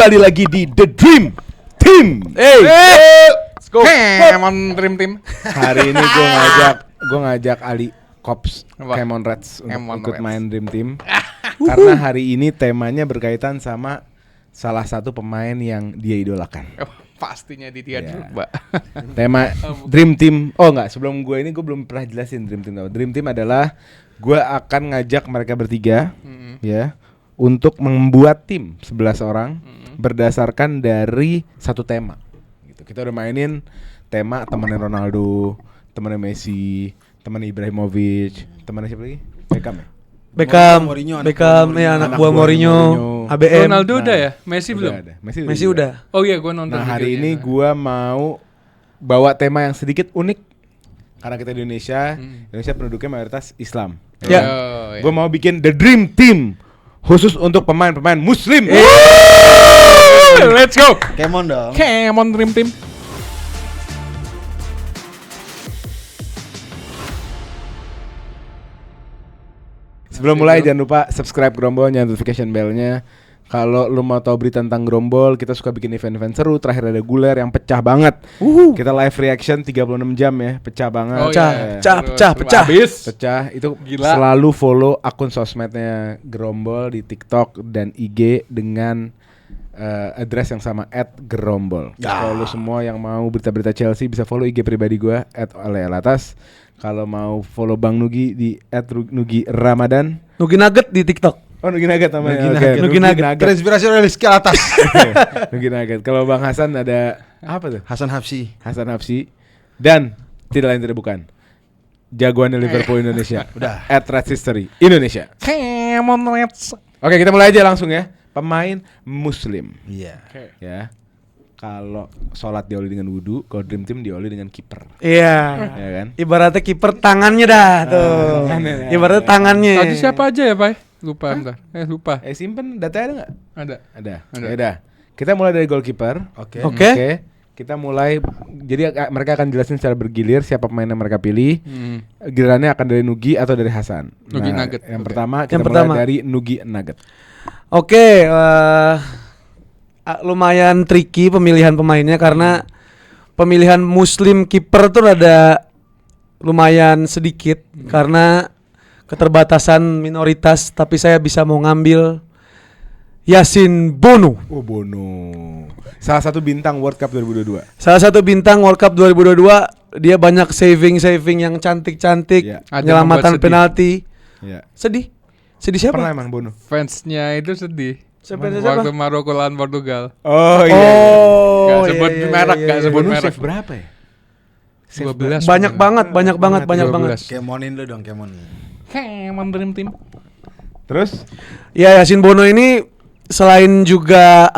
Kembali lagi di The Dream Team. Let's go. Kemon Dream Team. Hari ini gue ngajak Ali Kops Kemon Reds untuk ikut main Dream Team. Karena hari ini temanya berkaitan sama salah satu pemain yang dia idolakan. Pastinya di dia dulu, Mbak. Tema Dream Team. Oh enggak, sebelum gue belum pernah jelasin Dream Team apa. Dream Team adalah gue akan ngajak mereka bertiga ya untuk membuat tim 11 orang berdasarkan dari satu tema. Gitu. Kita udah mainin tema temannya Ronaldo, temannya Messi, temannya Ibrahimovic, temannya siapa lagi? Beckham ya anak buah Mourinho, ABM. Ronaldo udah ya? Messi belum? Messi udah. Oh iya, gue nonton. Nah hari ini gue mau bawa tema yang sedikit unik karena kita di Indonesia, Indonesia penduduknya mayoritas Islam. Ya. Gue mau bikin The Dream Team khusus untuk pemain-pemain Muslim. Let's go. Kemon dong. Kemon Dream Team. Sebelum mulai jangan lupa subscribe Grombol, nyalain notification bell-nya. Kalau lu mau tahu berita tentang Grombol, kita suka bikin event-event seru. Terakhir ada Guler yang pecah banget. Kita live reaction 36 jam ya, pecah banget. Pecah. Pecah. Itu gila. Selalu follow akun sosmednya Grombol di TikTok dan IG dengan address yang sama @Grombol. Kalau lu semua yang mau berita-berita Chelsea bisa follow IG pribadi gua @olealatas. Kalau mau follow Bang Nugi di @Nugi Ramadan. Nugi Nugget di TikTok. Oh Nugi Nugget namanya. Nugi Nugget. Terinspirasi oleh Rizky Alatas. Nugi Nugget. Kalau Bang Hasan ada apa tuh? Hasan Hafsi. Dan tidak lain tidak bukan jagoannya Liverpool Indonesia. Udah. @Reds History Indonesia. Kemon Reds. Oke, kita mulai aja langsung ya. Pemain Muslim. Iya. Ya. Kalau sholat diawali dengan wudu, kalau Dream Team diawali dengan kiper. Iya. Ya kan? Ibaratnya kiper tangannya dah tuh. Ibaratnya tangannya. Tadi siapa aja ya, Pak? Lupa bentar. Lupa. Simpen datanya ada nggak? Ada. Ya udah. Kita mulai dari goalkeeper. Oke. Kita mulai. Jadi mereka akan jelasin secara bergilir siapa pemain yang mereka pilih. Gilirannya akan dari Nugi atau dari Hasan. Nugi Nugget. Yang pertama kita mulai dari Nugi Nugget. Oke, lumayan tricky pemilihan pemainnya karena pemilihan Muslim kiper tuh ada lumayan sedikit karena keterbatasan minoritas, tapi saya bisa mau ngambil Yasin Bono. Oh Bono. Salah satu bintang World Cup 2022. Salah satu bintang World Cup 2022, dia banyak saving yang cantik-cantik, Ya. penyelamatan penalti. Ya. Sedih siapa? Pernah emang Bono? Fansnya itu sedih. Siapa? Waktu Maroko lawan Portugal. Oh iya. Gak sebut merek, gak sebut Bono merek. save berapa ya? 12. Banyak banget. Kemonin lu dong, Kemon. Kemon Dream Team. Terus? Ya, Yasin Bono ini selain juga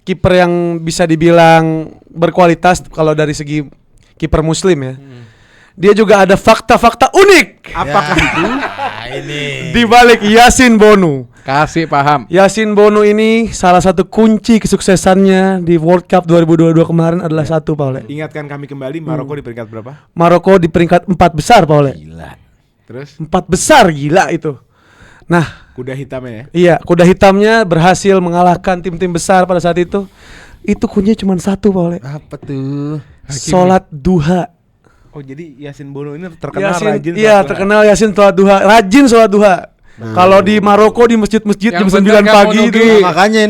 kiper yang bisa dibilang berkualitas kalau dari segi kiper Muslim ya. Dia juga ada fakta-fakta unik. Apakah itu? Ini. Di balik Yasin Bono. Kasih paham. Yasin Bono ini salah satu kunci kesuksesannya di World Cup 2022 kemarin adalah satu, Paul. Ingatkan kami kembali, Maroko di peringkat berapa? Maroko di peringkat 4 besar, Paul. Gila. Terus? 4 besar, gila itu. Nah, Kuda hitamnya ya? iya, kuda hitamnya berhasil mengalahkan tim-tim besar pada saat itu. Itu kuncinya cuma satu, Paul. Apa tuh? Sholat duha. Oh jadi Yasin Bono ini terkenal Yasin, rajin. iya terkenal Yasin sholat duha, rajin sholat duha. Kalau di Maroko di masjid-masjid jam 9 pagi itu. Makanya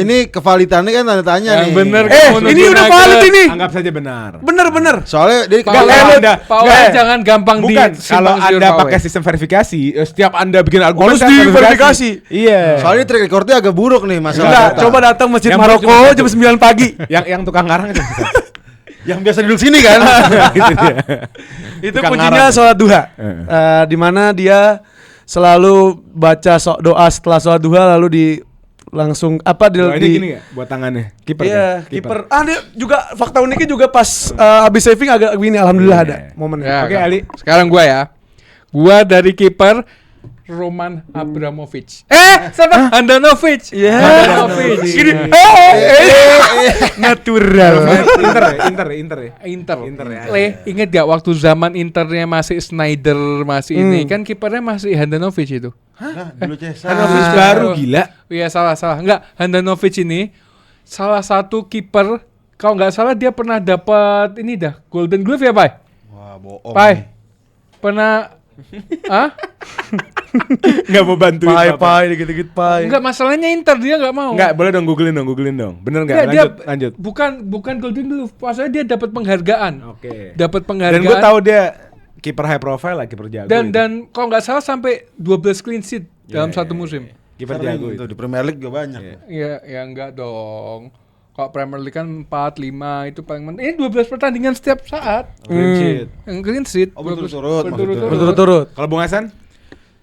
ini kevalidannya kan tanda tanya nih. Bener. Ini udah valid ini. Anggap saja benar. Bener. Soalnya dia Jangan gampang bukan, kalau Anda pakai sistem verifikasi, setiap Anda bikin argumen harus diverifikasi. Iya. Soalnya track recordnya agak buruk nih masalah. Enggak, data. coba datang masjid Yang Maroko jam 9 pagi. Yang tukang ngarang itu. Yang biasa duduk sini kan. Gitu dia. Itu Tukang kuncinya ngarang. sholat duha. Di mana dia selalu baca doa setelah sholat duha lalu langsung ini gini gak? Buat tangannya. Kiper. Iya, kiper. Dia juga fakta uniknya juga pas habis saving agak gini, alhamdulillah ada momennya. Ya, Oke, Ali. Sekarang gua ya. Gua dari kiper Roman Abramovich. Siapa? Handanovic. Iya. Handanovic. Gini. Natural. Inter ya. Inter ya. Ingat gak waktu zaman Internya masih Snyder masih ini kan kipernya masih Handanovic itu. Nah, dulu Cesar. Handanovic baru gila. Iya salah. Enggak, Handanovic ini salah satu kiper kalau nggak salah dia pernah dapat ini dah Golden Glove ya, Pai? Wah, bohong. Pai. Pernah Enggak mau bantuin Bapak. Pai dikit-dikit pai. Enggak, masalahnya Inter dia enggak mau. Enggak, boleh dong googlein dong. Bener enggak? Enggak, Lanjut. Bukan Golden Glove. Maksudnya dia dapat penghargaan. Oke. Dapat Dan penghargaan. gue tahu dia kiper high profile lah, kiper jago. Dan kalau nggak salah sampai 12 clean sheet dalam satu musim. Kiper Sering jago itu itu. di Premier League juga banyak. Iya, ya enggak dong. Kalau Premier League kan 4, 5 itu paling penting. Ini 12 pertandingan setiap saat. Clean sheet. Yang clean sheet. Oh, berturut-turut maksudnya. Berturut-turut. Kalau Bung Hasan?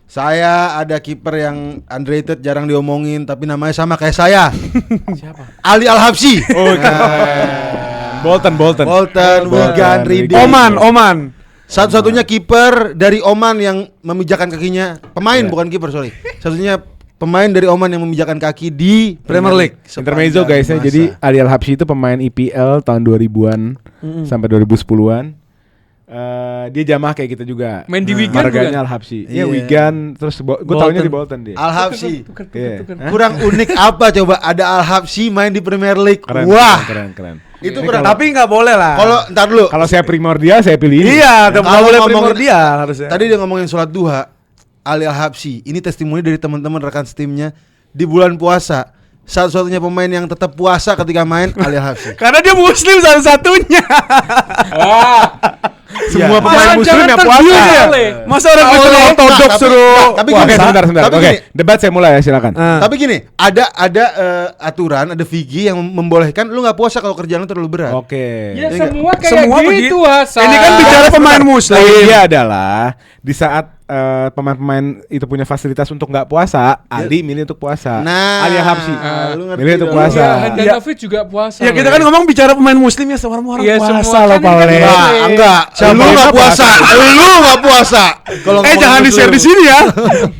Saya ada kiper yang underrated jarang diomongin tapi namanya sama kayak saya. Siapa? Ali Al-Habsyi. Oh, Bolton. Bolton, Wigan, Reading. Oman. Satu-satunya kiper dari Oman yang memijakan kakinya. Pemain bukan kiper, sorry. Satunya pemain dari Oman yang memijakan kaki di Premier League. Intermezzo guys ya. Jadi Ali Al-Habsyi itu pemain IPL tahun 2000-an sampai 2010-an. Dia jamaah kayak kita juga. Main di Wigan Marganya bukan? Al-Habsyi. Iya. Iya, Wigan terus gue taunya di Bolton dia. Al-Habsyi. Iya. Kurang unik apa coba ada Al-Habsyi main di Premier League? Keren, Wah, keren. itu Ini kurang. Tapi nggak boleh lah. Kalau ntar dulu. Kalau saya primordial saya pilih ini. Iya, nggak Kalau boleh ngomongin- primordial harusnya. Tadi dia ngomongin sholat duha. Ali Al-Habsyi. Ini testimoni dari teman-teman rekan setimnya di bulan puasa. Satu-satunya pemain yang tetap puasa ketika main Ali Al-Habsyi. Karena dia muslim satu-satunya. Semua Iya. pemain Jangan muslim yang tergiur puasa. ya. Masa orang Kristen ortodok Tapi- suruh tapi Wah, gini, sebentar. tapi Oke, gini. debat saya mulai ya, silakan. Tapi gini, ada aturan, ada figi yang membolehkan lu nggak puasa kalau kerjaan lu terlalu berat. Oke. Ya Iya semua kayak Semua gitu begitu. Hasan. Ini kan bicara pemain muslim. Dia adalah di saat pemain-pemain itu punya fasilitas untuk nggak puasa, Ali milih untuk puasa. Nah, Ali Al-Habsyi lu ngerti milih untuk dong. puasa. Ya, Handanovic juga puasa. Ya kita kan ngomong bicara pemain muslim ya semua orang Iya, puasa semua loh kan Pak ini Ole. kan Enggak. Siapa Lu yang nggak nggak puasa. Lu nggak puasa. Kalau ngomongin Jangan di-share di muslim. sini ya.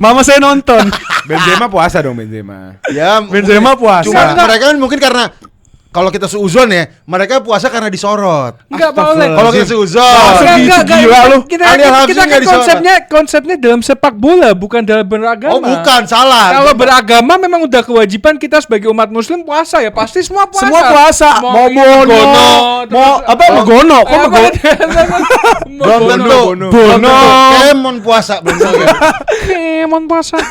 Mama saya nonton. Benzema puasa dong Benzema. Ya, Benzema puasa. Cuma mereka kan mungkin karena kalau kita seuzon ya, mereka puasa karena disorot. Enggak Pak Ole. Kalau kita seuzon, Enggak, gila lu. Kita Ali Al-Habsyi kita nggak kan disorot. konsepnya dalam sepak bola bukan dalam beragama. Oh bukan, salah. Kalau beragama memang udah kewajiban kita sebagai umat muslim puasa ya, pasti semua puasa. Semua puasa. Mau Bono, mau apa Megono? Kok Megono? Belum tentu. Bono. Bono. Kemon puasa belum tentu. Kemon puasa.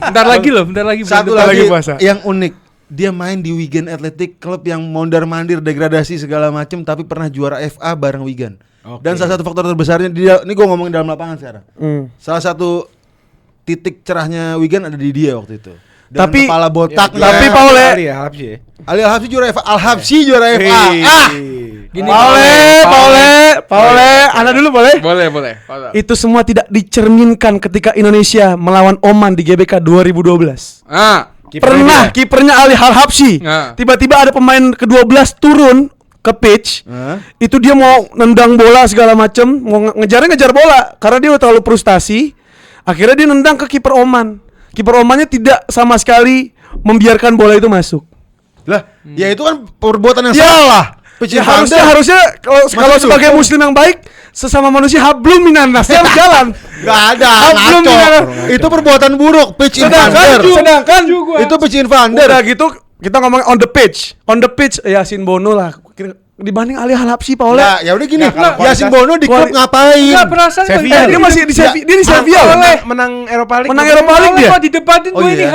Bentar lagi loh, bentar lagi. Satu bentar lagi puasa. yang unik. Dia main di Wigan Athletic, klub yang mondar-mandir degradasi segala macam, tapi pernah juara FA bareng Wigan. Oke. Dan salah satu faktor terbesarnya dia, ini gue ngomongin dalam lapangan sekarang. Salah satu titik cerahnya Wigan ada di dia waktu itu. Dengan Tapi- kepala botak. tapi Pak Ole- Ali Al-Habsyi ya. Ali Al-Habsyi juara FA. Al-Habsyi juara FA. Gini, Paule, Anda dulu boleh? Boleh. Itu semua tidak dicerminkan ketika Indonesia melawan Oman di GBK 2012. Pernah kipernya Ali Al-Habsyi. Nah. Tiba-tiba ada pemain ke-12 turun ke pitch. Itu dia mau nendang bola segala macem, mau ngejar bola karena dia udah terlalu frustasi. Akhirnya dia nendang ke kiper Oman. Kiper Omannya tidak sama sekali membiarkan bola itu masuk. Lah, ya itu kan perbuatan yang Ya. salah. Ya, harusnya kalau itu? sebagai muslim yang baik sesama manusia hablum minanas yang jalan. Gak ada, Hablum ngaco. minanas. Itu perbuatan buruk, pitch invader. Sedangkan Itu pitch invader. udah gitu kita ngomong on the pitch. On the pitch Yasin Bono lah. Dibanding Ali Al-Habsyi Pak Ole. Ya udah gini, kalau Yasin Bono di klub ngapain? Enggak perasaan Sevilla. Dia masih di Sevilla, dia di Sevilla. menang Eropa League. Menang Eropa League dia. Kok didebatin Oh, gue ini iya.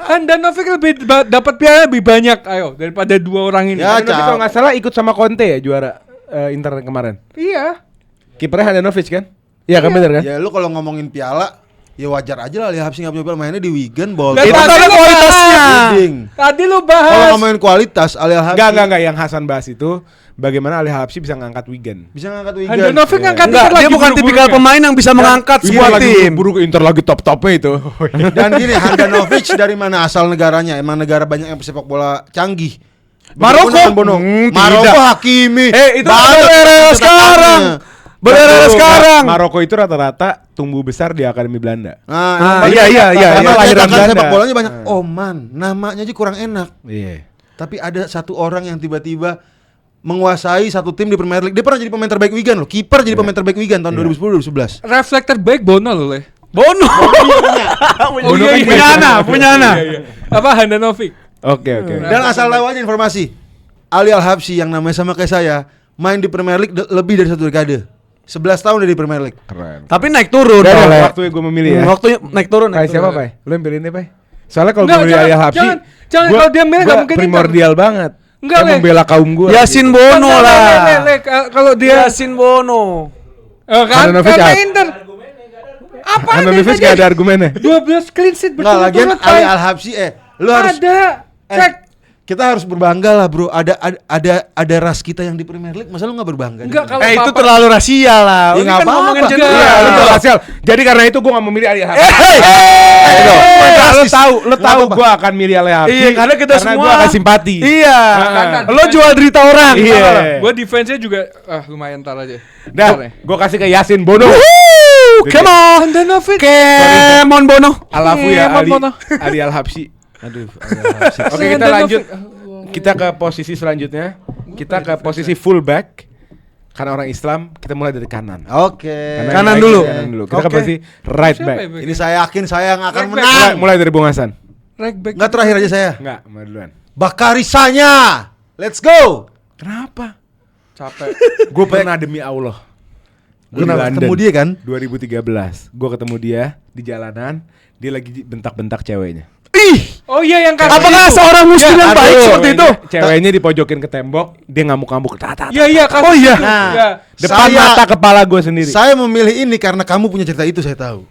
Handanovic lebih dapat piala lebih banyak ayo daripada dua orang ini. Ya, Tapi kalau nggak salah ikut sama Conte ya juara Inter kemarin. Iya. Kipernya Handanovic kan? Iya kan bener kan? Ya lu kalau ngomongin piala, ya wajar aja lah Ali Al-Habsyi nggak punya piala, mainnya di Wigan, Bolton. Lah, Itu tadi karena lu kualitasnya. Reading. Tadi lu Kalau bahas. ngomongin kualitas, Ali Al-Habsyi Enggak yang Hasan bahas itu bagaimana Ali Al-Habsyi bisa ngangkat Wigan. bisa ngangkat Wigan. Handanovic ngangkat Enggak, Inter dia lagi bukan buru-burunya. tipikal pemain yang bisa mengangkat sebuah tim. Buruk Inter lagi top-topnya itu. Dan gini, Handanovic dari mana asal negaranya? Emang negara banyak yang sepak bola canggih. Maroko. Bono. Tidak. Maroko Hakimi. Itu Banyak era catatannya. sekarang. Berdarah sekarang. Maroko itu rata-rata tumbuh besar di Akademi Belanda. Iya. Karena lahiran lahiran sepak Belanda. bolanya banyak. Oman, namanya aja kurang enak. Iya. Tapi ada satu orang yang tiba-tiba menguasai satu tim di Premier League. Dia pernah jadi pemain terbaik Wigan loh. Kiper jadi pemain terbaik Wigan tahun 2010 2011. Reflektor baik Bono loh, Le. Bono. Punya anak. Apa Handanovic? Oke. Dan asal tahu aja informasi. Ali Al-Habsyi yang namanya sama kayak saya main di Premier League lebih dari 1 dekade. 11 tahun dia di Premier League. Keren. Tapi naik turun. Udah, Oleh. waktunya gue memilih ya. Waktunya naik turun. Kayak siapa, Pai? Lu yang pilih ini, Pai? Soalnya kalau Nggak, gue milih jangan, Ali Al-Habsyi, jangan, gua- kalau dia milih nggak gua mungkin primordial banget. Nggak, Saya Le. membela kaum gue. Yasin Bono lah. Kalau dia Yasin Bono. kan Handanovic karena out. Inter. Apa Handanovic gak ada argumennya. 12 clean sheet Enggak, lagian berturut-turut, Ali Pai. Al-Habsyi lu harus Ada. Cek. kita harus berbangga lah, Bro. Ada ras kita yang di Premier League. Masa lu enggak berbangga? Enggak, kalau Itu Papa- terlalu rasial lah. Ya, Ini nggak kan ngomongin apa-apa. gender. Enggak. Iya, lu Rasial. Jadi karena itu gue gak mau milih Ali Al-Habsyi. Lu tahu gue akan milih Ali Al-Habsyi. Iya, karena kita semua gue akan simpati. Iya. Nah, Lo jual derita orang. Iya. Gue defense-nya juga lumayan tar aja. Dah, gue kasih ke Yasin Bono. Come on. Handanovic. Come on Bono. Alafu ya Iya, Ali Bono. Ali Al-Habsyi. Aduh, Ali Al-Habsyi. Oke, kita Handanovic. lanjut. Kita ke posisi selanjutnya. Kita ke posisi fullback. Karena orang Islam, kita mulai dari kanan. Oke. Karena Kanan yang dulu. baik kanan dulu. Kita ke Oke. posisi right Siapa back. ya, Bek? Ini saya yakin saya yang akan Right back. menang. Mulai dari Bung Hasan. Right back. Enggak, terakhir aja saya. Enggak, mulai duluan. Bakarisanya. Let's go. Kenapa? Capek. Gue pernah demi Allah. Gue di Kenapa London. ketemu dia kan? 2013. Gue ketemu dia di jalanan. Dia lagi bentak-bentak ceweknya. Ih. Oh iya yang karena Apakah itu. seorang muslim yang Aduh, baik seperti itu? Ceweknya dipojokin ke tembok. Dia ngamuk-ngamuk. Iya iya kasus Oh, iya. itu. Nah. Iya. Depan Saya- mata kepala gue sendiri. Saya memilih ini karena kamu punya cerita itu, saya tahu.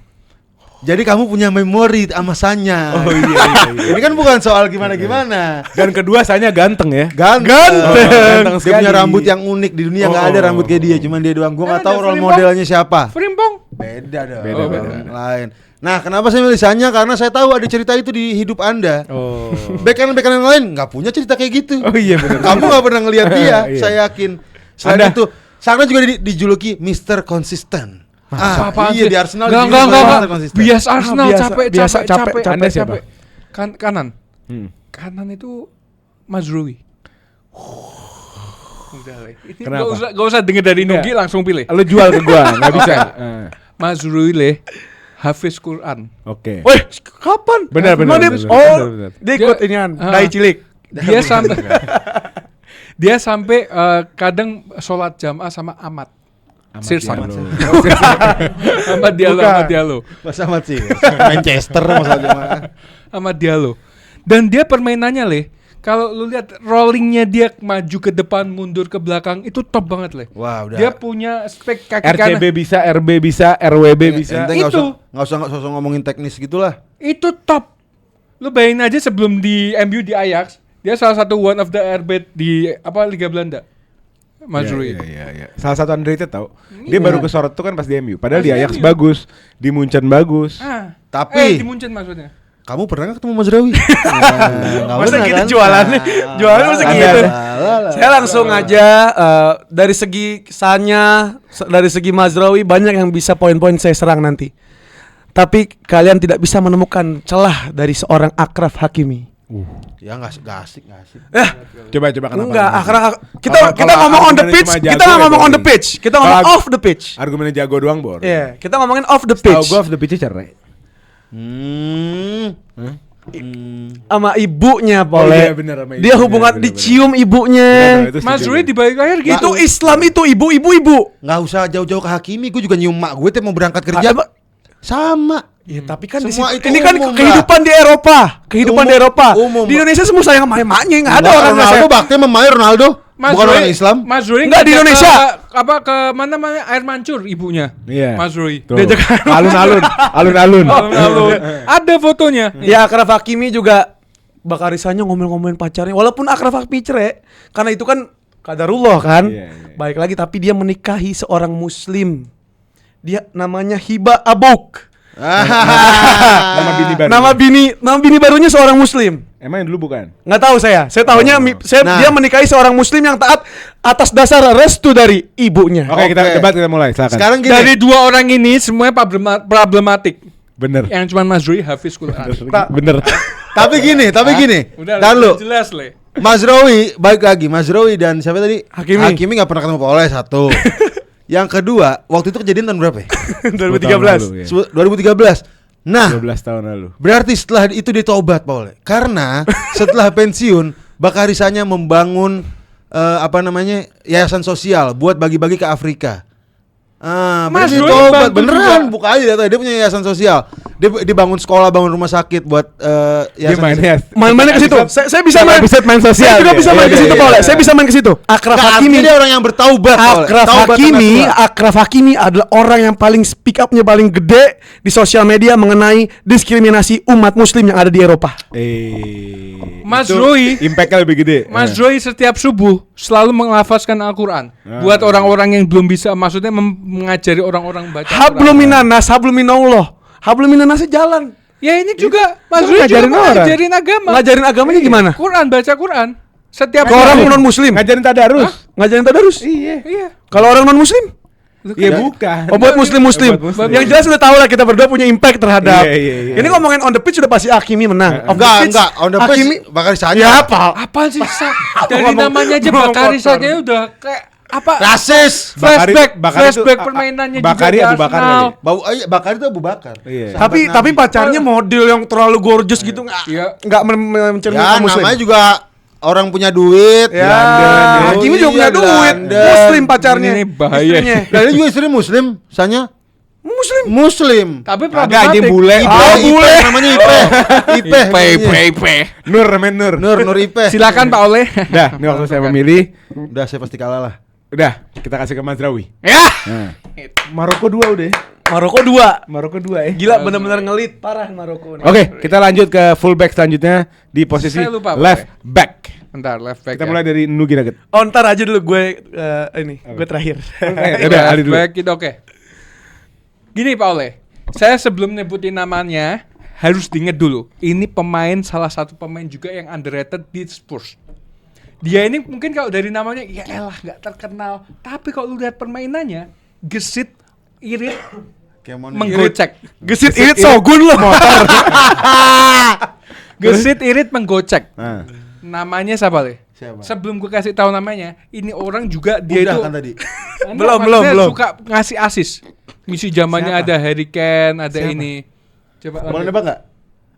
Jadi kamu punya memori sama Sanya. Oh iya. Ini kan bukan soal gimana-gimana. Dan kedua Sanya ganteng ya. Ganteng. Ganteng Dia punya sekali. rambut yang unik di dunia, nggak ada rambut kayak dia, cuman dia doang. Gua Kan nggak tahu ada role Frimpong. modelnya siapa. Frimpong. Beda dong. Beda. Orang lain. Nah, kenapa saya milih Sanya? Karena saya tahu ada cerita itu di hidup Anda. Oh. Bek kanan yang lain nggak punya cerita kayak gitu. Oh iya benar. Kamu nggak pernah ngelihat dia, Iya. saya yakin. Selain Anda- itu, Sana juga dijuluki Mr. Konsisten. Apaan Iya sih? di Arsenal. Enggak, dijuluki enggak. Mr. Konsisten. Bias Arsenal biasa, capek, biasa, capek, capek. capek. Anda siapa? Kanan. Hmm. Kanan itu Mazrui. Udah, Le. Ini Kenapa? Gak usah denger dari Enggak. Nugi, langsung pilih. Lu jual ke gua, nggak bisa. Mazrui, Le. Hafiz Quran. Oke. Wih, kapan? Benar, benar, Emang dia- benar, Oh, benar. dia ikut inian, dai cilik. Dia sampai dia sampai kadang sholat jamaah sama Ahmad. Sirsak. Ahmad Diallo, Bukan. Ahmad Diallo. Mas Ahmad sih. Manchester masalahnya mah. Ahmad Diallo. Dan dia permainannya, Le. Kalau lu lihat rollingnya dia maju ke depan, mundur ke belakang, itu top banget, Le. Wah, udah. Dia punya spek kaki kanan. RCB bisa, RB bisa, RWB bisa. Ente nggak Itu. usah ngomongin teknis gitulah. Itu top. Lu bayangin aja sebelum di MU di Ajax, dia salah satu one of the RB di Liga Belanda. Mazrui. Iya. Salah satu underrated tau. Dia baru kesorot tuh kan pas di MU. Padahal Pas di di Ajax MU. bagus, di Munchen bagus. Tapi- di Munchen maksudnya. Kamu pernah nggak ketemu Mazraoui? Nggak Masa pernah gitu kan? jualannya? Jualannya masa Ada, gitu? ada. Saya langsung aja dari segi Sanya, dari segi Mazraoui banyak yang bisa poin-poin saya serang nanti. Tapi kalian tidak bisa menemukan celah dari seorang Achraf Hakimi. Ya nggak asik. Coba kenapa? Enggak, kita Kalau- kita kalau ngomong on the argumennya pitch, cuma kita jago nggak ya ngomong on the boleh. pitch, kita ngomong Kalau- off the pitch. Argumennya jago doang, Bor. Iya, kita ngomongin off the Tahu pitch. gue off the pitch cerai. Sama ibunya, Oh Pole. iya, bener, sama Dia ibunya, hubungan bener, dicium ibunya. Bener, itu setuju. Mazrui di balik layar gitu. Itu Islam itu ibu. Nggak usah jauh-jauh ke Hakimi. Gue juga nyium mak gue tiap mau berangkat kerja. Apa? Sama. Ya, tapi kan Semua di itu ini kan umum, kehidupan di Eropa, kehidupan Umum, di Eropa. umum. Di Indonesia semua sayang sama emaknya, nggak ada orang nggak Ronaldo sayang. bakti memahir Ronaldo. Bukan orang Islam. Mazrui Nggak, di ngajak Indonesia. ke mana air mancur ibunya. Iya. Mazrui. Tuh. Diajak- Alun-alun. Alun-alun. Ada fotonya. Ya Achraf Hakimi juga Bakarisanya ngomel-ngomongin pacarnya, walaupun Achraf Hakimi cerai, karena itu kan qadarullah kan. Iya, iya. Baik lagi, tapi dia menikahi seorang Muslim. Dia namanya Hiba Abouk. Nama bini baru. Nama bini barunya seorang muslim. Emang yang dulu bukan? Nggak tahu saya. Saya tahunya Nah. dia menikahi seorang muslim yang taat atas dasar restu dari ibunya. Oke, kita Oke. debat, kita mulai. Silakan. Sekarang gini. Dari dua orang ini semuanya problematik. Bener. Yang cuma Mas Roy Hafiz Quran. Bener. Tapi gini. Udah Tahan lu. jelas Le. Mas Rowi, balik lagi. Mas Rowi dan siapa tadi? Hakimi. Hakimi nggak pernah ketemu Pak Oleh satu. Yang kedua, waktu itu kejadian tahun berapa ya? 2013. 2013. Nah, 12 tahun lalu. berarti setelah itu dia tobat Pak Oleh. Karena setelah pensiun, Bakarisanya membangun yayasan sosial buat bagi-bagi ke Afrika. Mas berarti Roy tobat bantu beneran, juga. buka aja dia punya yayasan sosial. Dia bangun sekolah, bangun rumah sakit buat Dia yayasan mainnya. Main-mainnya ke situ. Saya bisa main. Episode main sosial. Saya juga dia. bisa main ke Iya, situ, iya, Pak Oleh. iya. Saya bisa main ke situ. Akraf Nggak, Hakimi. artinya dia orang yang bertaubat. Pak Oleh. Akraf Hakimi adalah orang yang paling speak up-nya paling gede di sosial media mengenai diskriminasi umat muslim yang ada di Eropa. Mas Itu Roy. Impact-nya lebih gede. Mas Roy setiap subuh selalu menglafazkan Al-Quran buat orang-orang yang belum bisa, maksudnya mengajari orang-orang baca Al-Quran. Hablum minanas, hablum minallah. Hablum minanasnya jalan. Ya ini juga Mas Lu Roy juga ngajarin orang. ngajarin agama. Ngajarin agamanya gimana? Quran, baca Quran. Setiap Ke orang non muslim. Ngajarin tadarus. Ngajarin tadarus. Iya. Iya. Kalau orang non muslim? Iya bukan. Oh, buat muslim-muslim. Buat muslim. Yang jelas udah tahu lah kita berdua punya impact terhadap. Iya. Ini ngomongin on the pitch sudah pasti Hakimi menang. Off the pitch, Enggak, on the Hakimi. pitch Bakarisanya. Ya apa? Apaan sih? Dari Ngomong- namanya aja ngomong Bakari kotor. saja udah kayak apa? Rasis. Flashback permainannya Bakari juga Abu Bakar di Arsenal. kali. Bakar itu Abu Bakar. Iya. Tapi pacarnya model yang terlalu gorgeous gitu Iya. nggak mencerminkan Ya muslim. namanya juga orang punya duit. Ya, London, Hakimi juga punya Iya, duit. London. Muslim pacarnya. Ini bahaya. Istrinya. Dan dia juga istri muslim, Sanya Muslim. Muslim. Tapi Agak anjing bule. Ipe, namanya Ipe. Ipe. namanya. Nur namanya Nur. Nur Ipe. Silakan Pak Oleh. Dah, ini waktu saya memilih. Udah saya pasti kalah lah. Udah, kita kasih ke Mas Rawi. Ya. Nah. Maroko 2 udah. Maroko 2. Maroko 2 ya. Gila benar-benar ngelit parah Maroko nih. Oke, kita lanjut ke fullback selanjutnya di posisi Saya lupa, left back. Bentar, left back. Kita mulai dari Nugi Nugget. Oh, ntar aja dulu gue gue terakhir. Udah, Ali dulu. Back itu oke. Gini Pak Oleh, saya sebelum nyebutin namanya harus diinget dulu. Ini salah satu pemain juga yang underrated di Spurs. Dia ini mungkin kalau dari namanya ya elah nggak terkenal, tapi kalau lu lihat permainannya gesit, irit, menggocek. Gesit irit Sogun loh. Gesit, irit, menggocek. Nah. Namanya siapa Le? Siapa? Sebelum gue kasih tahu namanya, ini orang juga dia Udah itu kan tadi. Enggak, Belum. maksudnya suka ngasih asis. Misi zamannya Siapa? ada Harry Kane, ada Siapa? ini. Coba Boleh lanjut. nebak enggak?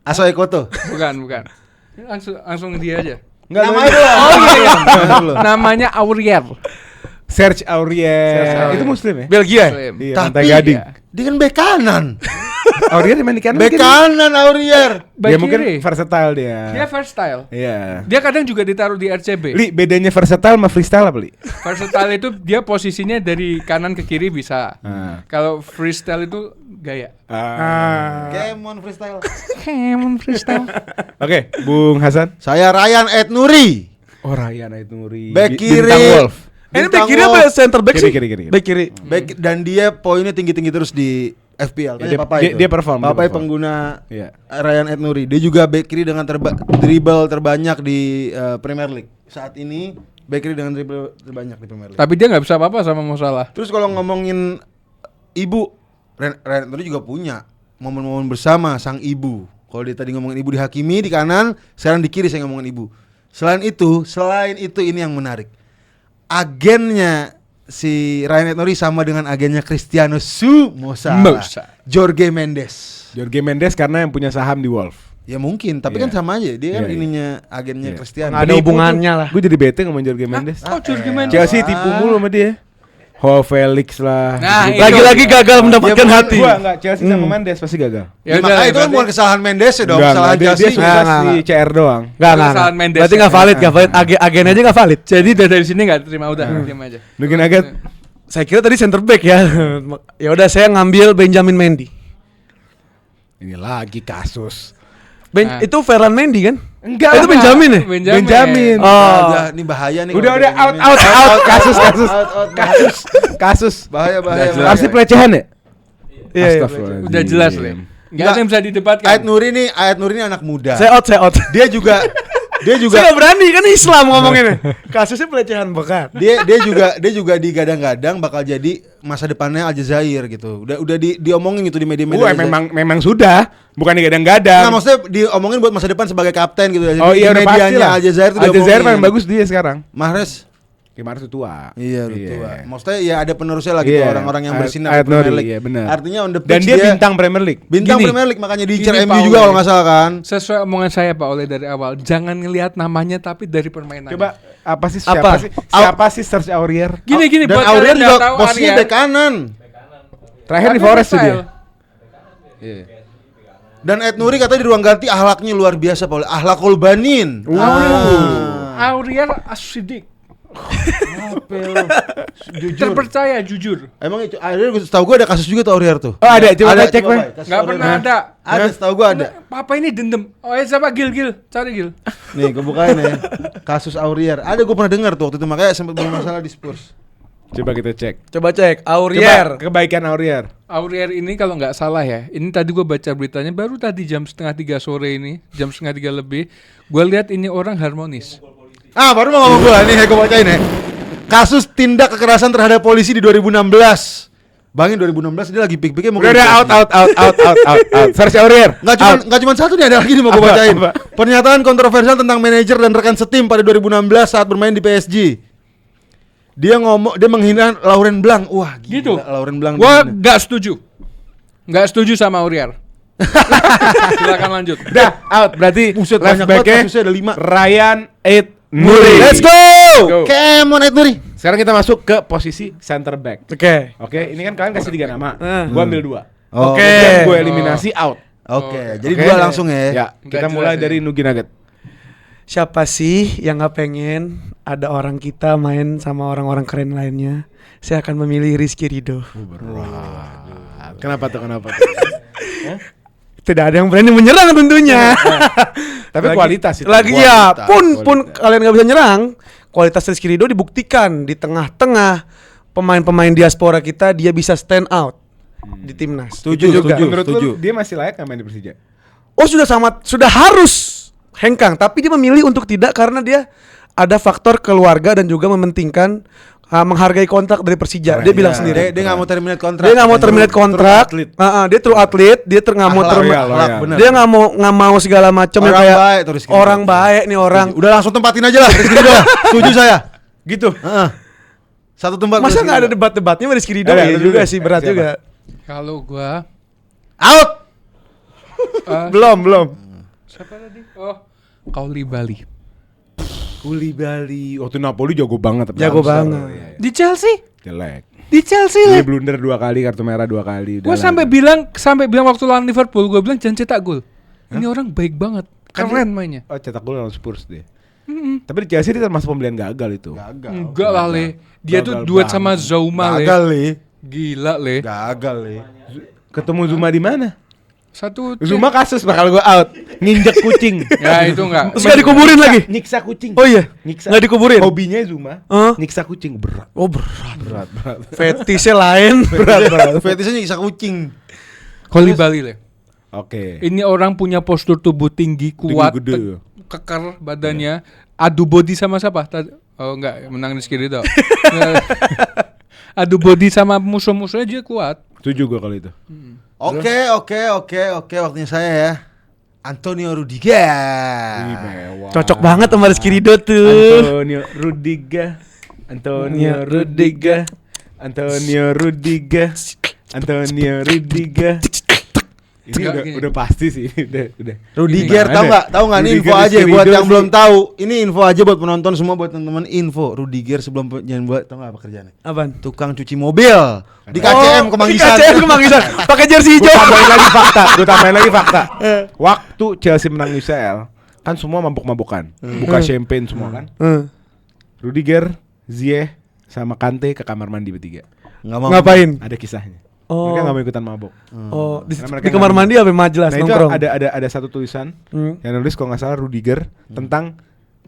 Aso Ekoto. Bukan. Langsung dia aja. Enggak Namanya belum. Oh iya. Belum. Namanya Aurier. Serge Aurier. Aurier. Itu muslim ya? Belgia. Muslim. Iya, Tapi Pantai Gading. dia kan bek kanan. Aurier di mana kanan? Bek kanan Aurier. Back Dia mungkin kiri. versatile dia. Dia versatile. Iya. Dia kadang juga ditaruh di RCB. Li, bedanya versatile sama freestyle apa, Li? Versatile itu dia posisinya dari kanan ke kiri bisa. Ah. Kalau freestyle itu gaya. Kemon freestyle. Freestyle. Oke, Bung Hasan. Saya Ryan Ednuri. Oh, Ryan Aitnuri. Back kiri. Bintang Wolf. Ini Bintang back kiri apa Wolf. center back sih? Kiri. Back kiri. Dan dia poinnya tinggi-tinggi terus di FPL. Tanya Dia- Papa dia- itu. dia perform, Papa dia perform. pengguna Iya. Ryan Ednuri. Dia juga back kiri dengan dribble terbanyak di Premier League. Saat ini back kiri dengan dribble terbanyak di Premier League. Tapi dia nggak bisa apa-apa sama Mo Salah. Terus kalau ngomongin ibu, Ryan Ednuri juga punya momen-momen bersama sang ibu. Kalau dia tadi ngomongin ibu di Hakimi di kanan, sekarang di kiri saya ngomongin ibu. Selain itu ini yang menarik. Agennya si Ryan Ednuri sama dengan agennya Cristiano Mosa. Jorge Mendes. Jorge Mendes karena yang punya saham di Wolf. Ya mungkin, tapi Iya. kan sama aja. Dia kan Iya, iya. ininya agennya Iya. Cristiano. Nggak ada hubungannya lah. Gue jadi bete ngomongin Jorge Mendes. Oh, Jorge Mendes. Chelsea tipu mulu sama dia. Ho Felix lah. Nah, Gitu. itu. Lagi-lagi gagal mendapatkan Ya, hati. Gua enggak, Chelsea sama Mendes pasti gagal. Ya, makanya itu kan bukan kesalahan Mendes ya dong, Enggak, kesalahan dia Chelsea. sukses Nggak, di nggak. CR doang. Enggak. Kesalahan Mendes. Berarti enggak valid, agen aja enggak valid. Jadi dari sini nggak terima udah, diam aja. Mungkin agak Saya kira tadi center back ya. Ya udah saya ngambil Benjamin Mendy. ini lagi kasus. Nah. Itu Ferland Mendy kan? Enggak. Itu Benjamin ya? Benjamin. Oh. Udah, ini bahaya nih. Udah kalau out begini. kasus Out. kasus. Bahaya. Pasti pelecehan ya? Iya, Astagfirullahaladzim. Udah jelas Le. Nggak ada yang bisa didebatkan. Ayat Nuri ini anak muda. Saya out. Dia juga Saya nggak berani kan Islam ngomonginnya. Kasusnya pelecehan bekat. dia juga digadang-gadang bakal jadi masa depannya Aljazair gitu. Udah diomongin gitu di media-media. memang sudah, bukan digadang-gadang. Nah, maksudnya diomongin buat masa depan sebagai kapten gitu. Oh Di iya udah pasti medianya lah. Aljazair tuh Aljazair diomongin. paling bagus dia sekarang. Mahrez. Gimana tuh tua? Iya, udah tua. Maksudnya ya ada penerusnya lagi tuh Iya. orang-orang yang bersinar Ayat di Premier Nuri, League. iya, benar. Artinya on the Dan pitch dia bintang Premier League. Bintang Gini. Premier League makanya diincar Gini, MU Pak juga Oleh. kalau nggak salah kan. Sesuai omongan saya Pak Oleh dari awal, jangan ngelihat namanya tapi dari permainan. Coba apa sih Apa? siapa sih Serge Aurier? Gini Dan buat Aurier kalian juga nggak tahu posisinya Aurier. bek kanan. Terakhir di Tapi Forest tuh dia. style. Iya. Dan Ed Nuri katanya di ruang ganti ahlaknya luar biasa Paul. Ahlakul banin. Aurier Asidik. Jujur. Terpercaya jujur. Emang itu Aurier setahu gue ada kasus juga tuh Aurier tuh. Oh ada, coba Ada, cek coba, Bang. Bay. Kasus Nggak Aurier. pernah ada. Ada setahu gue ada. Papa ini dendam. Oh ya siapa Gil, cari Gil. Nih gue bukain ya. Kasus Aurier. Ada gue pernah dengar tuh waktu itu makanya sempat bermasalah di Spurs. Coba kita cek. Coba cek Coba Aurier. kebaikan Aurier. Aurier ini kalau nggak salah ya, ini tadi gue baca beritanya baru tadi jam 2:30 sore ini, jam 2:30 lebih, gue lihat ini orang harmonis. Ah baru mau ngomong gue nih gue bacain ya. Kasus tindak kekerasan terhadap polisi di 2016. Bangin 2016 dia lagi pik-piknya mau Udah out. Serge Aurier. Nggak cuma satu nih, ada lagi nih mau gue Apa? bacain. Apa? Pernyataan kontroversial tentang manajer dan rekan setim pada 2016 saat bermain di PSG. Dia menghina Laurent Blanc. Wah, gila, Gitu. Laurent Blanc. Gue dihina. nggak setuju sama Aurier. Silakan lanjut. Udah out. Berarti Buset, left banyak banget back-nya kasusnya ada 5. Ryan Nuri. Let's go. Go. Come on, Ed Nuri. Sekarang kita masuk ke posisi center back. Oke. Oke, ini kan kalian kasih 3 nama. Gua ambil 2. Oh, Oke. Gue eliminasi out. Oke, jadi Oke. dua langsung ya. Ya, kita Nggak mulai jelas ya. dari Nugi Nugget. Siapa sih yang nggak pengen ada orang kita main sama orang-orang keren lainnya? Saya akan memilih Rizky Ridho. Kenapa tuh? Tidak ada yang berani menyerang tentunya. Tapi kualitas itu. Lagi Kualitas. ya, pun kalian nggak bisa nyerang, kualitas Rizky Ridho dibuktikan di tengah-tengah pemain-pemain diaspora kita, dia bisa stand out di timnas. Setuju, Itu juga. setuju. Menurut lu dia masih layak nggak main di Persija? Oh sudah harus hengkang, tapi dia memilih untuk tidak karena dia ada faktor keluarga dan juga mementingkan menghargai kontrak dari Persija. Dia bilang sendiri. Dia nggak mau terminate kontrak. Dia nggak mau terminate kontrak. Atlet. Dia true atlet. Dia nggak mau Akhlak, bener. Dia nggak mau segala macam yang Orang kayak baik tuh Rizky Ridho. orang baik nih orang. Udah langsung tempatin aja lah Rizky Ridho. Setuju saya. Gitu. Heeh. Satu tempat. Masa Rizky nggak ada Ridho. debat-debatnya sama Rizky Ridho? Ada, Iya ada juga juga. sih, berat Siapa? juga. Kalau gua Out. Belum. siapa tadi? Oh, Koulibaly. Koulibaly. Waktu Napoli jago banget. tapi Jago Hamster. banget. Iya, iya. Di Chelsea? Jelek. Di Chelsea Dia lah. blunder 2 kali, kartu merah 2 kali. Gue sampai bilang waktu lawan Liverpool, gue bilang jangan cetak gol. Ini orang baik banget, Kan keren mainnya. Oh, cetak gol lawan Spurs dia. Tapi di Chelsea dia termasuk pembelian gagal itu. Gagal. Enggak lah Le, dia tuh Gagal duet banget. sama Zouma Le. Gagal nih. Gila Le. Gagal nih. Ketemu Zuma di mana? Satu Zuma kasus bakal gua out. Nginjek kucing. Ya itu enggak. Terus nggak dikuburin lagi? Nyiksa kucing. Oh iya, Nyiksa. nggak dikuburin. Hobinya Zuma nyiksa kucing berat. Oh berat. Berat. Fetisnya lain. Fetisnya nyiksa kucing. Koulibaly Le. Oke. Ini orang punya postur tubuh tinggi, kuat, gede. keker badannya. Adu body sama siapa? Oh enggak, menang Rizky Ridho. Adu body sama musuh-musuhnya dia kuat. Setuju gua kalau itu. Oke, waktunya saya ya. Antonio Rudiger. Mewah. Cocok banget sama Rizky Ridho tuh. Antonio Rudiger. Antonio Rudiger. Antonio Rudiger. Antonio Rudiger. Ini udah pasti sih, udah. Rudiger tahu nggak nih info Rudiger, aja Rizky buat Ridho yang sih. belum tahu. Ini info aja buat penonton semua, buat teman-teman info. Rudiger sebelum jangan buat tahu nggak apa kerjaannya? Apaan? Tukang cuci mobil di KCM Kemanggisan. Di KCM Kemanggisan. Pakai jersey hijau. Gue tambahin lagi fakta. Waktu Chelsea menang UCL, kan semua mabuk-mabukan. Buka champagne semua kan. Rudiger, Ziyech, sama Kante ke kamar mandi bertiga. Nggak mau. Ngapain? Ada kisahnya. Oh. Mereka nggak mau ikutan mabuk. Oh, di Karena mereka kamar nggak mandi apa majelas Nah itu nongkrong? ada satu tulisan yang nulis kalau nggak salah Rudiger tentang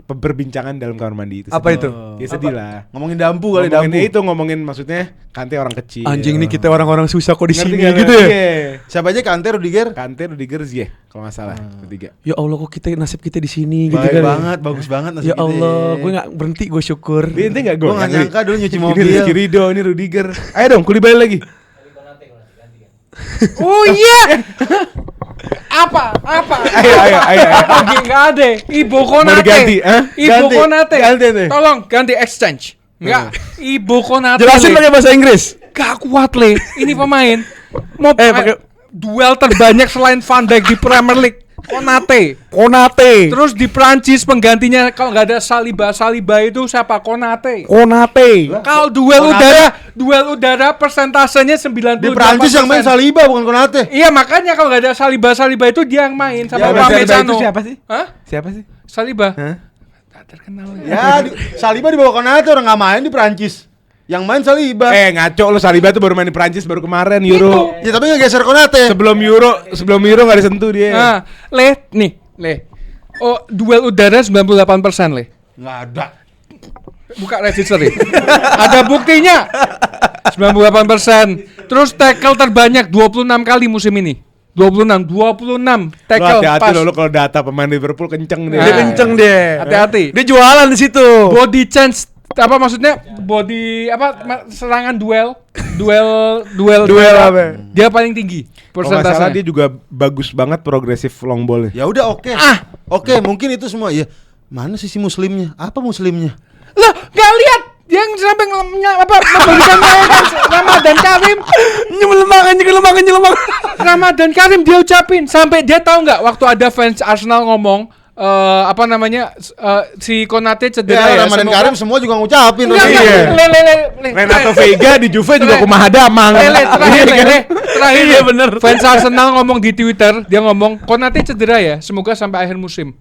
perbincangan dalam kamar mandi itu. Apa sedih. itu? Ya sedih lah. Ngomongin dampu kali Ngomongin dampu. itu ngomongin maksudnya Kante orang kecil. Anjing nih kita orang-orang susah kok di Ngerti sini nggak? gitu ya. Iya. Siapa aja Kante, Rudiger? Kante, Rudiger, Ziyech kalau nggak salah ketiga. Ya Allah kok kita nasib kita di sini gitu Baik kan. banget, bagus banget nasib Ya kita Allah, gue gak berhenti, gue syukur. Dia intinya nggak Gue gol. nggak nyangka dulu nyuci Ini mobil. Rizky Ridho, ini Rudiger. Ayo dong, Koulibaly lagi. Oh iya. Apa? Ayo. Lagi nggak ada. Ibu Konate. diganti, hah? Ibu Ganti. Konate. Ganti deh. Tolong ganti exchange. Enggak. Ibu Konate. Jelasin Le. pakai bahasa Inggris. Gak kuat le. Ini pemain. Mau pakai- duel terbanyak selain Van Dijk di Premier League. Konate. Konate. Terus di Prancis penggantinya kalau nggak ada Saliba itu siapa? Konate. Kalau duel udara persentasenya 98%. Di Prancis yang main Saliba bukan Konate. Iya makanya kalau nggak ada Saliba itu dia yang main sama Saliba Upamecano. itu siapa sih? Hah? Siapa sih? Saliba? Hah? Tak terkenal. Ya, Saliba dibawa Konate, orang nggak main di Prancis. Yang main Saliba. Ngaco lu, Saliba tuh baru main di Prancis baru kemarin Euro. Ya tapi nggak geser Konate. Sebelum Euro nggak disentuh dia. Nah, Le. Oh, duel udara 98% Le. Nggak ada. Buka register ya. Ada buktinya. 98%. Terus tackle terbanyak 26 kali musim ini. 26 Lu tackle hati-hati pas. lo kalau data pemain Liverpool kenceng dia. Dia kenceng deh. Hati-hati. Dia jualan di situ. Body change apa maksudnya? Body serangan duel apa? Dia paling tinggi Kalau nggak salah persentasenya. dia juga bagus banget progresif long ball. Ya udah oke. Oke, mungkin itu semua ya. Mana sih si muslimnya? Apa muslimnya? Lah, enggak lihat yang sampai memberikan Ramadan Karim. Nyelemang. Ramadan Karim dia ucapin sampai dia tahu nggak waktu ada fans Arsenal ngomong si Konate cedera Ya, ya. Ramadan semoga- Karim semua juga ngucapin. Enggak, Iya. Le. Renato Veiga di Juve juga kumaha damang. Terakhir Iya, bener. Fans Arsenal ngomong di Twitter, dia ngomong Konate cedera ya, semoga sampai akhir musim.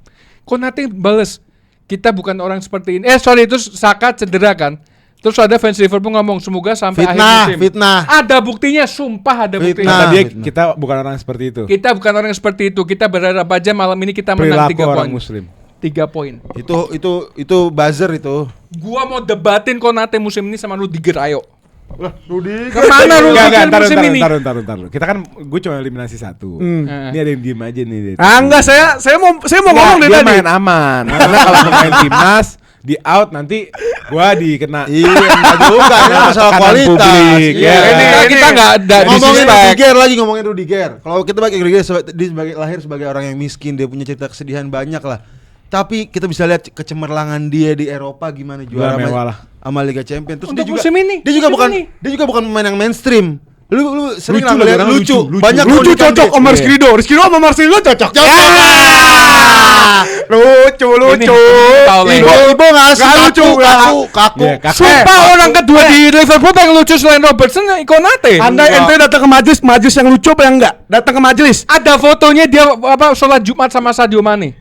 Konate bales, kita bukan orang seperti ini. Itu Saka cedera kan. Terus ada fans Liverpool ngomong semoga sampai akhir musim. Fitnah. Ada buktinya, sumpah ada buktinya. Fitnah. Kata dia Fitnah. kita bukan orang seperti itu. Kita bukan orang yang seperti itu. Kita berharap aja malam ini kita menang Perilaku 3 orang poin. muslim. 3 poin. Itu buzzer itu. Gua mau debatin Konate musim ini sama Rudiger, ayo. Rudi. Kemana Rudiger Enggak, musim ini? Ntar. Kita kan gue cuma eliminasi 1. Ini ada yang diem aja nih. Enggak, saya mau ngomong dari dia tadi. main aman. Karena kalau pemain timnas di out nanti gua dikena. Iya, enggak juga, ini masalah Tekanan kualitas. publik, Iya. ya. Ini kita nggak ada Ngomongin disrespect. Rudiger lagi, ngomongin Rudiger. Kalau kita pakai Rudiger dia sebagai lahir sebagai orang yang miskin, dia punya cerita kesedihan banyak lah. Tapi kita bisa lihat kecemerlangan dia di Eropa gimana juara mewah lah. sama Liga Champions. Terus Untuk dia juga musim ini, dia juga musim bukan ini. dia juga bukan pemain yang mainstream. Lu sering Lucu lah ngeliat lah, lucu. lucu. Banyak Lucu keunikan cocok dia. sama Iya. Rizky Ridho sama Marcelo cocok. Lucu. Tahu lah. Ibo ngasih Nggak lucu, kaku. Iya, kaku. Sumpah orang kedua di Liverpool yang lucu selain Robertson Konate. Anda ente datang ke majelis yang lucu apa yang enggak? Datang ke majelis. Ada fotonya dia sholat Jumat sama Sadio Mane.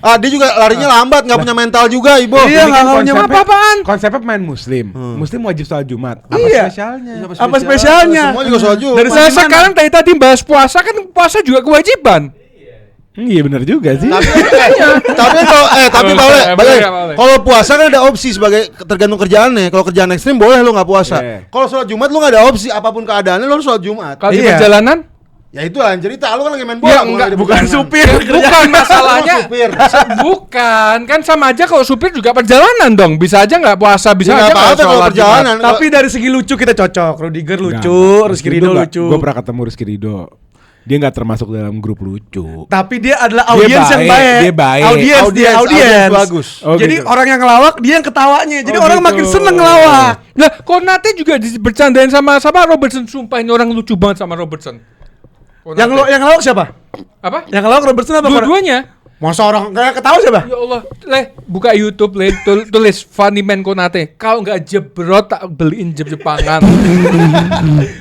Dia juga larinya lambat, nggak punya mental juga, Ibo. Iya, Ini nggak kan punya konsepnya- apa-apaan. Konsepnya pemain muslim. Muslim wajib sholat Jumat. Apa Iya. spesialnya? Apa spesialnya? Semua juga sholat Jumat. Dari Saya mana? sekarang tadi bahas puasa kan puasa juga kewajiban. Iya benar juga sih. Tapi boleh, Boleh, boleh. kalau puasa kan ada opsi sebagai tergantung kerjaannya. Kalau kerjaan ekstrim boleh lu nggak puasa. Iya. Kalau sholat Jumat lu nggak ada opsi, apapun keadaannya lu harus sholat Jumat. Kalau di Iya. perjalanan? Ya itu lah cerita, lu kan lagi main bola. Ya, gua enggak, lagi di Bukan perjalanan. supir. Bukan masalahnya. supir. Bukan, kan sama aja kalau supir juga perjalanan dong. Bisa aja nggak puasa, bisa Ya, nggak aja nggak apa-apa kalau sholat perjalanan. Jumat. Tapi dari segi lucu kita cocok. Rudiger lucu, Rizky Ridho lucu. Gue pernah ketemu Rizky Ridho. Dia nggak termasuk dalam grup lucu. Tapi dia adalah Dia audiens yang baik, baik. dia baik. Audiens. bagus. Oh, Jadi gitu. orang yang ngelawak, dia yang ketawanya. Jadi Oh, orang gitu. makin seneng ngelawak. Nah, Konate juga bercandain sama Robertson. Sumpah ini orang lucu banget sama Robertson. Konate. Yang ngelawak siapa? Apa? Yang ngelawak Robertson apa? Dua-duanya. Masa orang kayak ketawa siapa? Ya Allah, buka YouTube, tulis Funny Man Konate. Kalau nggak jebrot tak beliin Jepangan.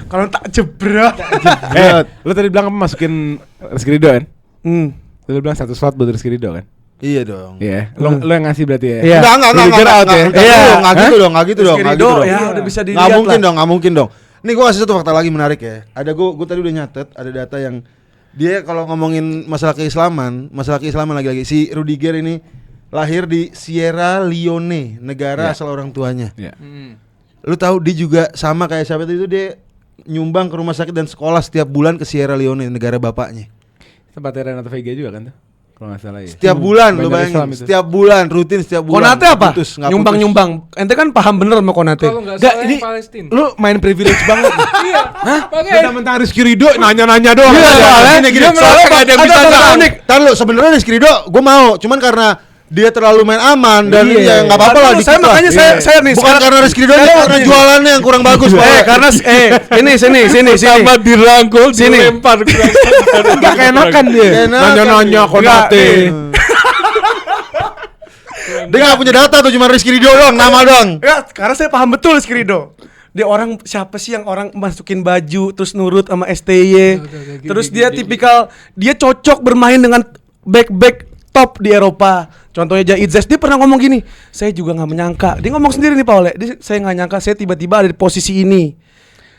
Kalau tak jebrot. Lu tadi bilang apa masukin Rizky Ridho kan? Hmm. Lu bilang 1 slot buat Rizky Ridho kan? Iya dong. Iya. Lu yang ngasih berarti ya? Iya. Enggak, Rudiger out ya? Iya. Enggak gitu dong, enggak gitu dong, Rizky enggak Ridho, gitu dong. ya udah bisa dilihat Nggak mungkin lah. dong, nggak mungkin dong. Nih gua kasih satu fakta lagi menarik ya. Ada gua tadi udah nyatet, ada data yang dia kalau ngomongin masalah keislaman lagi-lagi si Rudiger ini lahir di Sierra Leone, negara Ya. asal orang tuanya. Ya. Lu tahu dia juga sama kayak siapa itu, dia nyumbang ke rumah sakit dan sekolah setiap bulan ke Sierra Leone, negara bapaknya. Tempatnya Renato Vega juga kan tuh? Kalau nggak salah ya. Setiap bulan lu Bandar Islam bayangin, itu. setiap bulan rutin setiap bulan. Konate apa? Nggak putus. Nyumbang-nyumbang. Ente kan paham bener sama Konate. Kalau nggak Enggak, salah ini yang Palestina. lu main privilege banget. Iya. Hah? Mentang-mentang Rizky Ridho nanya-nanya doang. Iya, soalnya gini, dia soalnya nggak ada yang bisa tahu. unik. Tar lu sebenarnya Rizky Ridho gue mau, cuman karena dia terlalu main aman dan Iya. ya nggak apa-apa lah. Saya dikit lah. makanya saya nih Bukan karena Rizky Ridho, Saya karena nih. jualannya yang kurang bagus. Pak. karena ini sini. Sama dirangkul, Sini. dilempar. Enggak keenakan dia. Keenakan Nanya-nanya dia. Konate. Dia nggak punya data tuh, cuma Rizky Ridho doang, nama doang. Ya, karena saya paham betul Skrido. Dia orang siapa sih yang orang masukin baju terus nurut sama STY. Terus dia tipikal dia cocok bermain dengan back top di Eropa. Contohnya Jaitzes, dia pernah ngomong gini, saya juga nggak menyangka. Dia ngomong sendiri nih Pak Ole, saya nggak nyangka saya tiba-tiba ada di posisi ini.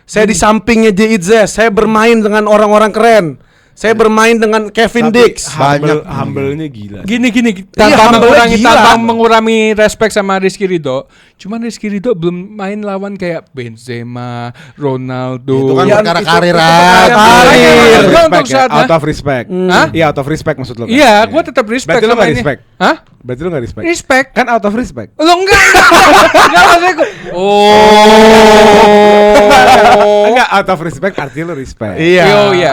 Saya di sampingnya Jaitzes, saya bermain dengan orang-orang keren. Saya bermain dengan Kevin Tapi Dix. banyak Humble-nya gila. Gini Iya, tanpa mengurangi respect sama Rizky Ridho. Cuman Rizky Ridho belum main lawan kayak Benzema, Ronaldo. Itu kan Ya, perkara itu- karir. itu ah. perkara karir. Untuk Respect ya, saatnya. out of respect. Hah? Iya, out of respect maksud lo kan? Iya, gue tetap respect Berarti lo sama nggak ini. respect? Hah? Berarti lo gak respect? Respect. Kan out of respect. Lo enggak maksudnya gue. Enggak, out of respect artinya lo respect. Iya. Iya,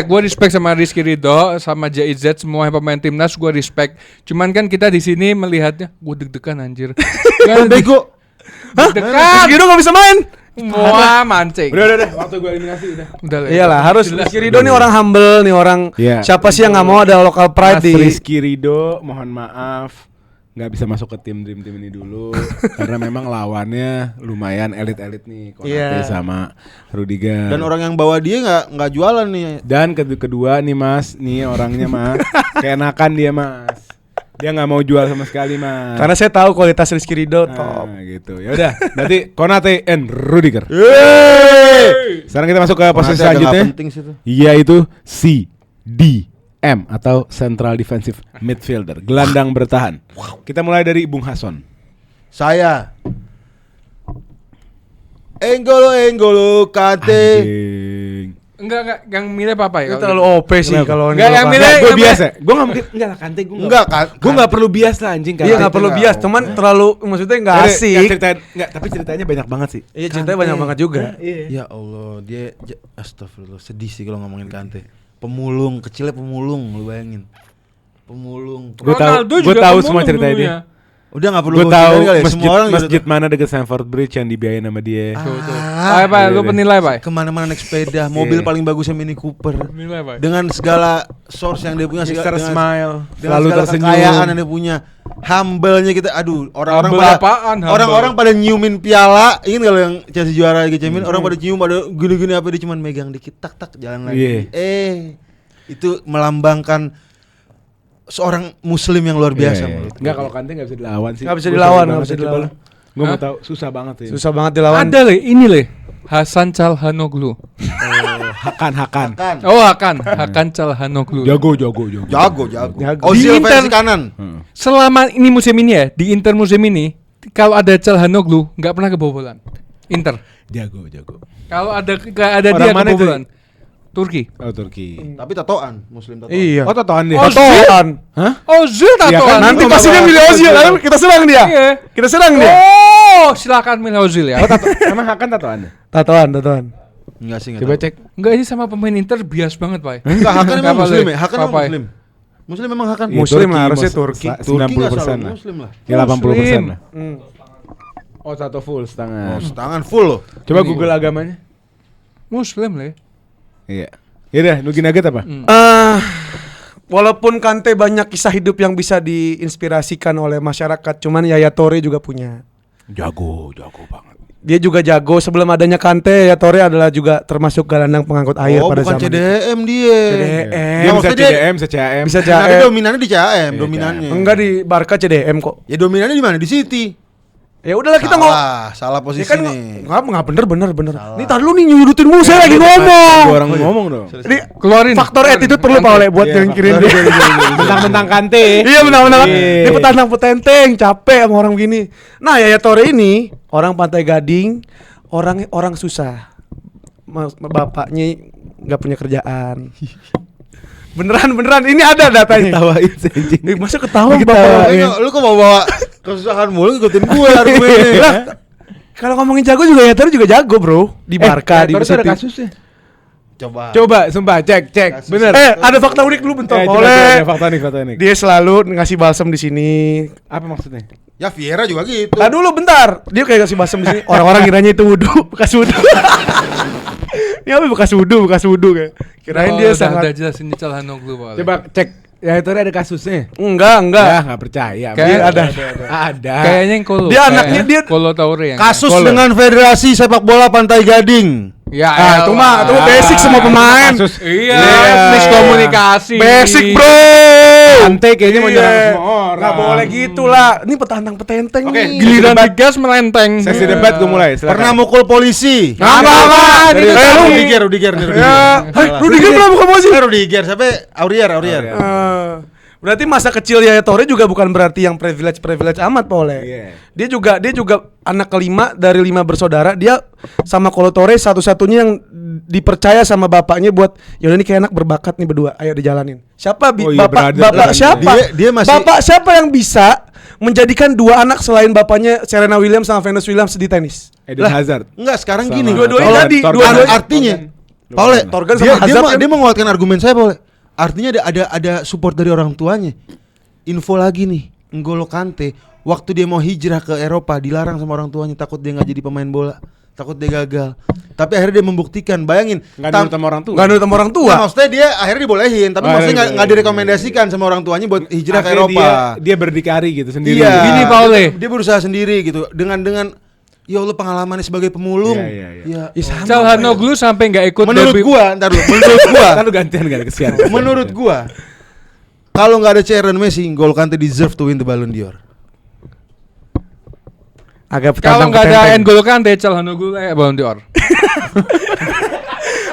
gue respect sama Rizky Ridho, sama JIZ, semua pemain timnas gue respect. Cuman kan kita di sini melihatnya, gue deg-degan anjir. Kan bego. Deg-degan. Skrido nggak bisa main. Wah, mancing. Udah, waktu gue eliminasi udah. Udah lah. Iyalah, harus Jelas. Rizky Ridho nih orang humble nih orang. Iya. Siapa sih yang nggak mau ada local pride Mas di Rizky Ridho, mohon maaf nggak bisa masuk ke tim Dream Team ini dulu karena memang lawannya lumayan elit-elit nih, Konate Iya. sama Rudiger. Dan orang yang bawa dia nggak jualan nih. Dan kedua nih Mas, nih orangnya Mas, keenakan dia Mas. Dia nggak mau jual sama sekali Mas. Karena saya tahu kualitas Rizky Ridho top. Nah, gitu. Ya udah, berarti Konate and Rudiger. Yeay. Sekarang kita masuk ke posisi Konate agak nggak selanjutnya. penting sih tuh. Yaitu CDM atau Central Defensive Midfielder, gelandang bertahan. Kita mulai dari Bung Hason. Saya Enggolo Kante. Anjing. Enggak, yang milih apa ya? Itu terlalu OP sih Kenapa? kalau Nggak, yang milih- Gue yang biasa. Gue nggak mungkin. Enggak lah Kante gue Enggak kan? Gue nggak perlu bias lah anjing. Iya nggak perlu bias, teman terlalu maksudnya nggak asik. Tapi ceritanya banyak banget sih. Iya ceritanya banyak banget juga. Ya Allah, dia astagfirullah, sedih sih kalau ngomongin Kante. Pemulung, kecilnya pemulung, lu bayangin. Pemulung. Gue Ronaldo tahu juga semua pemulung ceritanya dia. dulunya. Udah enggak perlu Gue gua tahu ceritain kali ya, masjid semua orang juga masjid tahu. mana dekat Stamford Bridge yang dibiayain sama dia. Pak, Pak, lu Iya, penilai, Pak. Kemana-mana naik sepeda, mobil Iya. paling bagusnya Mini Cooper. Penilai, Pak. Dengan segala source yang dia punya, Mr. dengan Smile, dengan selalu segala tersenyum. kekayaan yang dia punya, humble-nya kita, aduh, orang-orang Humble pada apaan, humble? orang-orang pada nyiumin piala, ingin kalau yang Chelsea juara Liga Champions, orang pada nyium, pada gini-gini apa, dia cuma megang dikit, tak jalan lagi. Iya. Itu melambangkan seorang muslim yang luar biasa menurut Enggak, gue. kalau Kante nggak bisa dilawan sih. Nggak bisa dilawan, nggak bisa dilawan. Gue mau Hah? tahu, susah banget ya. Susah banget dilawan. Ada le, ini le. Hasan Calhanoglu. Hakan. Kan. Oh, Hakan Calhanoglu. Jago. Jago. Jago. Ozil Di Inter- versi kanan. Selama ini musim ini ya, di Inter musim ini, kalau ada Calhanoglu nggak pernah kebobolan. Inter. Jago. Kalau ada Orang dia mana itu? kebobolan. Turki. Oh, Turki. Tapi tatoan, muslim tatoan. Iya. Oh, totoan dia. Oh, Totoan. Hah? Ozil Iya kan, tatoan. Nanti Itu pasti dia masalah. milih Ozil, lalu kita serang dia. Iya. Kita serang dia. Oh, silakan milih Ozil ya. Oh, emang Hakan tatoan dia? Tatoan. Enggak sih, enggak Coba tahu. cek. Enggak, ini sama pemain Inter bias banget, Pak. Enggak, Hakan emang Apa, muslim Le? ya? Hakan emang Apa, ya? muslim. Muslim memang Hakan. Iya, Muslim Turki, lah, harusnya mus- Turki. sa- Turki nggak 90% selalu lah. muslim lah. Ya 80% lah. Hmm. Oh, tato full setengah. Tangan full loh. Coba Google agamanya. Muslim le. Iya. Yaudah, Nugi Nugget apa? Walaupun Kante banyak kisah hidup yang bisa diinspirasikan oleh masyarakat, cuman Yaya Toure juga punya. Jago banget. Dia juga jago. Sebelum adanya Kante, Yaya Toure adalah juga termasuk gelandang pengangkut air Oh, pada bukan zaman itu. CDM dia. CDM. Dia Ya, bisa maksudnya dia- CDM, bisa CAM. Bisa Tapi CAM. dominannya di CAM, Iya, dominannya. Enggak di Barca CDM kok. Ya dominannya di mana? Di City. Ya udahlah kita Salah posisi Ya kan nih. nggak bener. Nih tar lu nih nyudutin mulu saya lagi ngomong. Gua orang ngomong dong. Ini Keluarin. faktor attitude perlu Pak Oleh buat nyingkirin dia. Mentang-mentang Kante. Iya benar-benar. Iya. Ini petantang petenteng, capek sama orang begini. Nah, Yaya Toure ini orang Pantai Gading, orang susah. Bapaknya nggak punya kerjaan. Beneran ini ada datanya. Ketawain anjing. Masa ketawa Diketawain. bapak? Lu kok mau bawa kesusahan mulu ngikutin gue argumennya. Lah, kalau ngomongin jago juga Yaya Toure juga jago, Bro. Di Barca, di Torres ada City. kasusnya. Coba. Coba, sumpah cek. Bener. Ada fakta unik dulu bentar, Coba, boleh. ada fakta nih. Dia selalu ngasih balsam di sini. Apa maksudnya? Ya Vieira juga gitu. Nah dulu bentar, dia kayak kasih balsam di sini. Orang-orang kiranya itu wudhu, bekas wudhu. Ini apa bekas wudhu kayak. Kirain dia udah sangat. jelas ini Calhanoglu Pak Oleh. Coba cek. Ya itu ada kasusnya. Enggak. Ya, enggak percaya. Kayak Ada. Kayaknya yang Kolo. Dia anaknya, dia- Kolo Toure yang Kasus dengan Federasi Sepak Bola Pantai Gading. Ya, Itu mah basic semua pemain. Kasus. Iya, Iya. miskomunikasi. Basic, Bro. Kante kayaknya mau nyerang Iya. semua orang. Nggak boleh gitu lah. Ini petantang petenteng Oke, nih. Giliran digas melenteng. Sesi debat gue mulai. Silakan. Pernah mukul polisi. Apa? Serius. Rudiger nih. Ya, Rudiger pernah bukan polisi. Rudiger, sampai Aurier. Berarti masa kecil Yaya Toure juga bukan berarti yang privilege amat Pak Oleh. Iya. Dia juga anak kelima dari 5 bersaudara. Dia sama Kolo Toure satu-satunya yang dipercaya sama bapaknya buat yaudah ini kayak anak berbakat nih berdua. Ayo dijalanin. Siapa Oh iya, bapak brother. siapa? Dia masih- Bapak siapa yang bisa menjadikan 2 anak selain bapaknya Serena Williams sama Venus Williams di tenis? Eden Hazard. Enggak, sekarang Sama gini. Dua-duanya Torgan. jadi, Torgan. dua-duanya. Artinya, Torgan. Paul, Torgan sama dia Hazard kan- dia menguatkan argumen saya, Paul. Artinya ada support dari orang tuanya. Info lagi nih, N'Golo Kante waktu dia mau hijrah ke Eropa dilarang sama orang tuanya, takut dia nggak jadi pemain bola, takut dia gagal. Tapi akhirnya dia membuktikan. Bayangin, Enggak nurut sama orang tua. Nggak nurut sama orang tua. Nah, maksudnya dia akhirnya dibolehin, tapi Oh, maksudnya iya. nggak direkomendasikan sama orang tuanya buat hijrah ke Akhirnya Eropa. Dia berdikari gitu sendiri. Iya. Gini, Pak Oleh. Dia berusaha sendiri gitu dengan ya Allah pengalamannya sebagai pemulung. Iya. Ih, sama. Calhanoglu sampai nggak ikut Menurut derby. gua, ntar dulu. Menurut gua, Kan lu gantian gak ada kesian. menurut gua, kalau nggak ada CR dan Messi, N'Golo Kante deserve to win the Ballon d'Or. Agak Kalau petantang nggak ada petenteng. N'Golo Kante, Calhanoglu Ballon d'Or.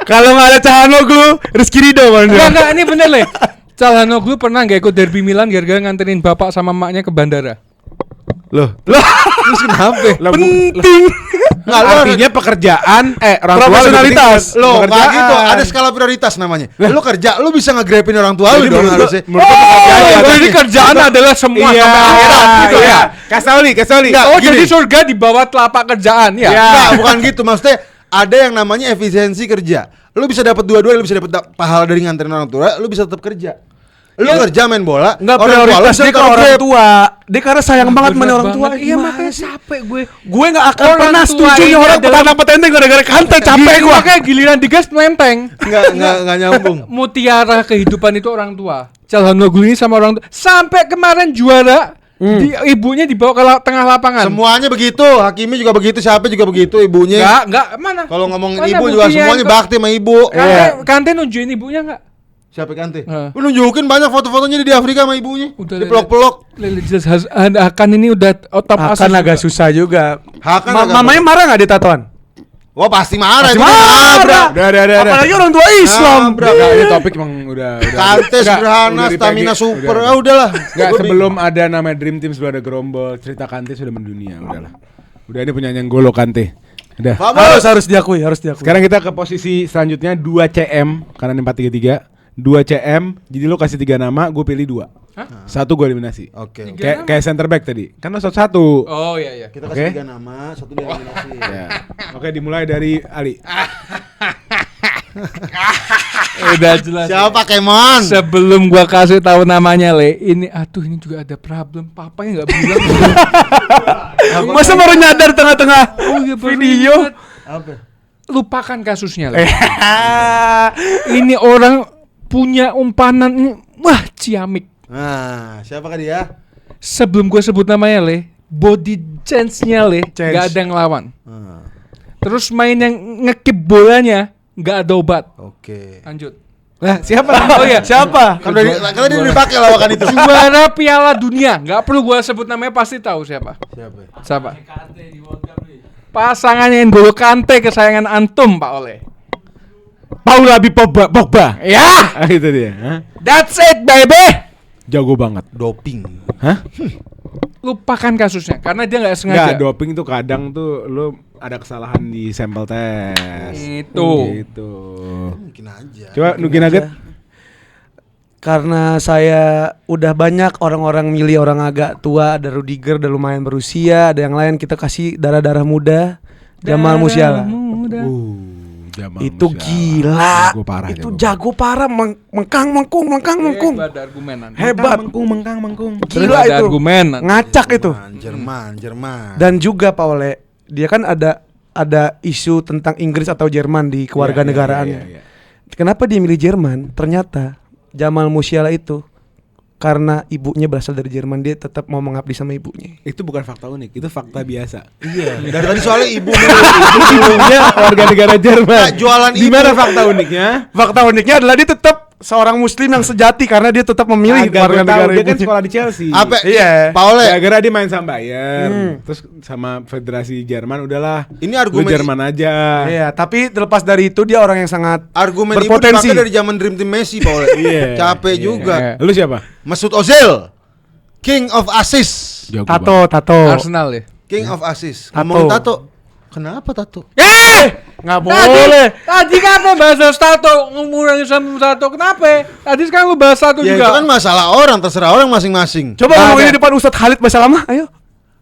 Kalau nggak ada Calhanoglu, Rizky Ridho Ballon d'Or. Enggak, ini bener Le. Calhanoglu pernah nggak ikut derby Milan gara-gara nganterin bapak sama emaknya ke bandara. Loh, terus kenapa? Penting. Nggak, lo Artinya pekerjaan orang tua Profesionalitas. lebih penting. lo nggak Pekerjaan. gitu, ada skala prioritas namanya. Lo kerja, lo bisa nge-grabin orang tua lo Jadi dong menurut harusnya. gua- menurut gua pekerjaan Oh, jadi kerjaan adalah semua Iya, sampai akhirat gitu ya. iya. Kasih Oli. Nggak, Oh, gini. jadi surga di bawah telapak kerjaan ya. Iya. Nggak, bukan gitu. Maksudnya ada yang namanya efisiensi kerja. Lo bisa dapat dua-duanya, lo bisa dapat pahala dari nganterin orang tua, lo bisa tetap kerja. Lo kerja main bola, Nggak orang tua lo prioritas bisa dia ke tetap orang grab. tua. Dia karena sayang banget sama Bener orang tua. banget. Iya Gimana makanya sih? capek gue. Gue nggak akan Orang pernah tua setuju ini nih orang adalah- petantang petenteng gara-gara Kante capek gue. Makanya giliran digas melenteng. Nggak nyambung. Mutiara kehidupan itu orang tua. Calhanoglu ini sama orang tua. Sampai kemarin juara, ibunya dibawa ke tengah lapangan. Semuanya begitu, Hakimi juga begitu, siapa juga begitu, ibunya. Enggak, mana? Kalau ngomongin Mana ibu juga buktinya semuanya itu? bakti sama ibu. Kante nunjukin ibunya enggak? Siapa Kante? Heeh. Lu nunjukin banyak foto-fotonya di Afrika sama ibunya. Udah, Dipelok-pelok. Jelas Hakan ini udah top asus Akan agak juga. susah juga. Hakan agak- Mamanya marah nggak di tatoan? Wah pasti marah Pasti itu. marah. Udah. Apalagi orang tua Islam. Nabrak. Enggak, ini topik emang udah. Kante Enggak, sederhana, udah di stamina PG, super. udah. Ah udahlah. Enggak, Gua sebelum ada nama Dream Team, sebelum ada Gerombol, cerita Kante sudah mendunia, udahlah. Udah ini punya N'Golo Kante. Udah. Vamos. Harus diakui. Sekarang kita ke posisi selanjutnya 2 CM karena ini 4-3-3. 2 CM, jadi lo kasih 3 nama, gue pilih 2. Satu gue eliminasi. Oke. Kayak center back tadi. Kan lo satu. Oh iya. Kita Oke. kasih 3 nama, satu dieliminasi. Ya. Oke, dimulai dari Ali. Udah jelas. Siapa Kemon? Sebelum gua kasih tahu namanya Le, ini juga ada problem. Papanya nggak bilang. Masa baru nyadar tengah-tengah Oh iya, baru video. ingat. Apa? Lupakan kasusnya Le. Ini orang punya umpanan ini, wah ciamik. Nah, siapakah dia? Sebelum gue sebut namanya Le, body change-nya Le Change. gak ada yang ngelawan. Ah, Terus main yang ngekip bolanya gak ada obat. Oke. Lanjut. Nah, siapa? Oh iya, Siapa? Kan dia dipakai lawakan itu. juara Piala Dunia. Nggak perlu gua sebut namanya, pasti tahu siapa. Siapa? Pasangannya N'Golo Kante, kesayangan antum, Pak Oleh. Paula Pogba. Ya, Itu dia. Hah? that's it, baby. Jago banget. Doping. Hah? Lupakan kasusnya, karena dia nggak sengaja. Enggak, doping tuh kadang tuh lu ada kesalahan di sampel tes. Itu. Gitu. Mungkin aja. Coba Nugi Nugget. Karena saya udah banyak orang-orang milih orang agak tua, ada Rudiger udah lumayan berusia, ada yang lain kita kasih darah-darah muda, Jamal Musiala. Jamal Itu Musiala. gila. Jago parah, Itu jago parah, mengkang mengkung. Hebat argumenan. Hebat. Mengkung. Gila Ada itu. argumenan. Ngacak itu. Jerman. Dan juga Pak Ole, dia kan ada isu tentang Inggris atau Jerman di kewarganegaraannya. Iya. Kenapa dia milih Jerman? Ternyata Jamal Musiala itu karena ibunya berasal dari Jerman, dia tetap mau mengabdi sama ibunya. Itu bukan fakta unik, itu fakta biasa. Iya. Dari tadi soalnya ibu Ibunya warga negara Jerman. Nah, jualan Di mana fakta uniknya? Fakta uniknya adalah dia tetap seorang muslim yang sejati karena dia tetap memilih Agak warga gua tahu, negara dia kan ibunya. sekolah di Chelsea. apa? Iya. Paule. Gara-gara dia main sama Bayern, terus sama Federasi Jerman, udahlah. Ini lu argumen Jerman aja. Iya, tapi terlepas dari itu dia orang yang sangat argumen ibu berpotensi. dipakai dari zaman Dream Team Messi, Paule. Iya. Capek Iya. juga. Lu siapa? Mesut Ozil. King of Assist. Jago banget. Tato. Arsenal ya. King of Assist. Tato. Ngomongin tato. Kenapa tato? Nggak boleh. Tadi kenapa bahas tato, ngomongin sama tato, kenapa? Tadi sekarang lu bahas tato Ya itu juga. kan masalah orang, terserah orang masing-masing. Coba Nggak ngomongin ada. di depan Ustadz Khalid Basalamah, ayo.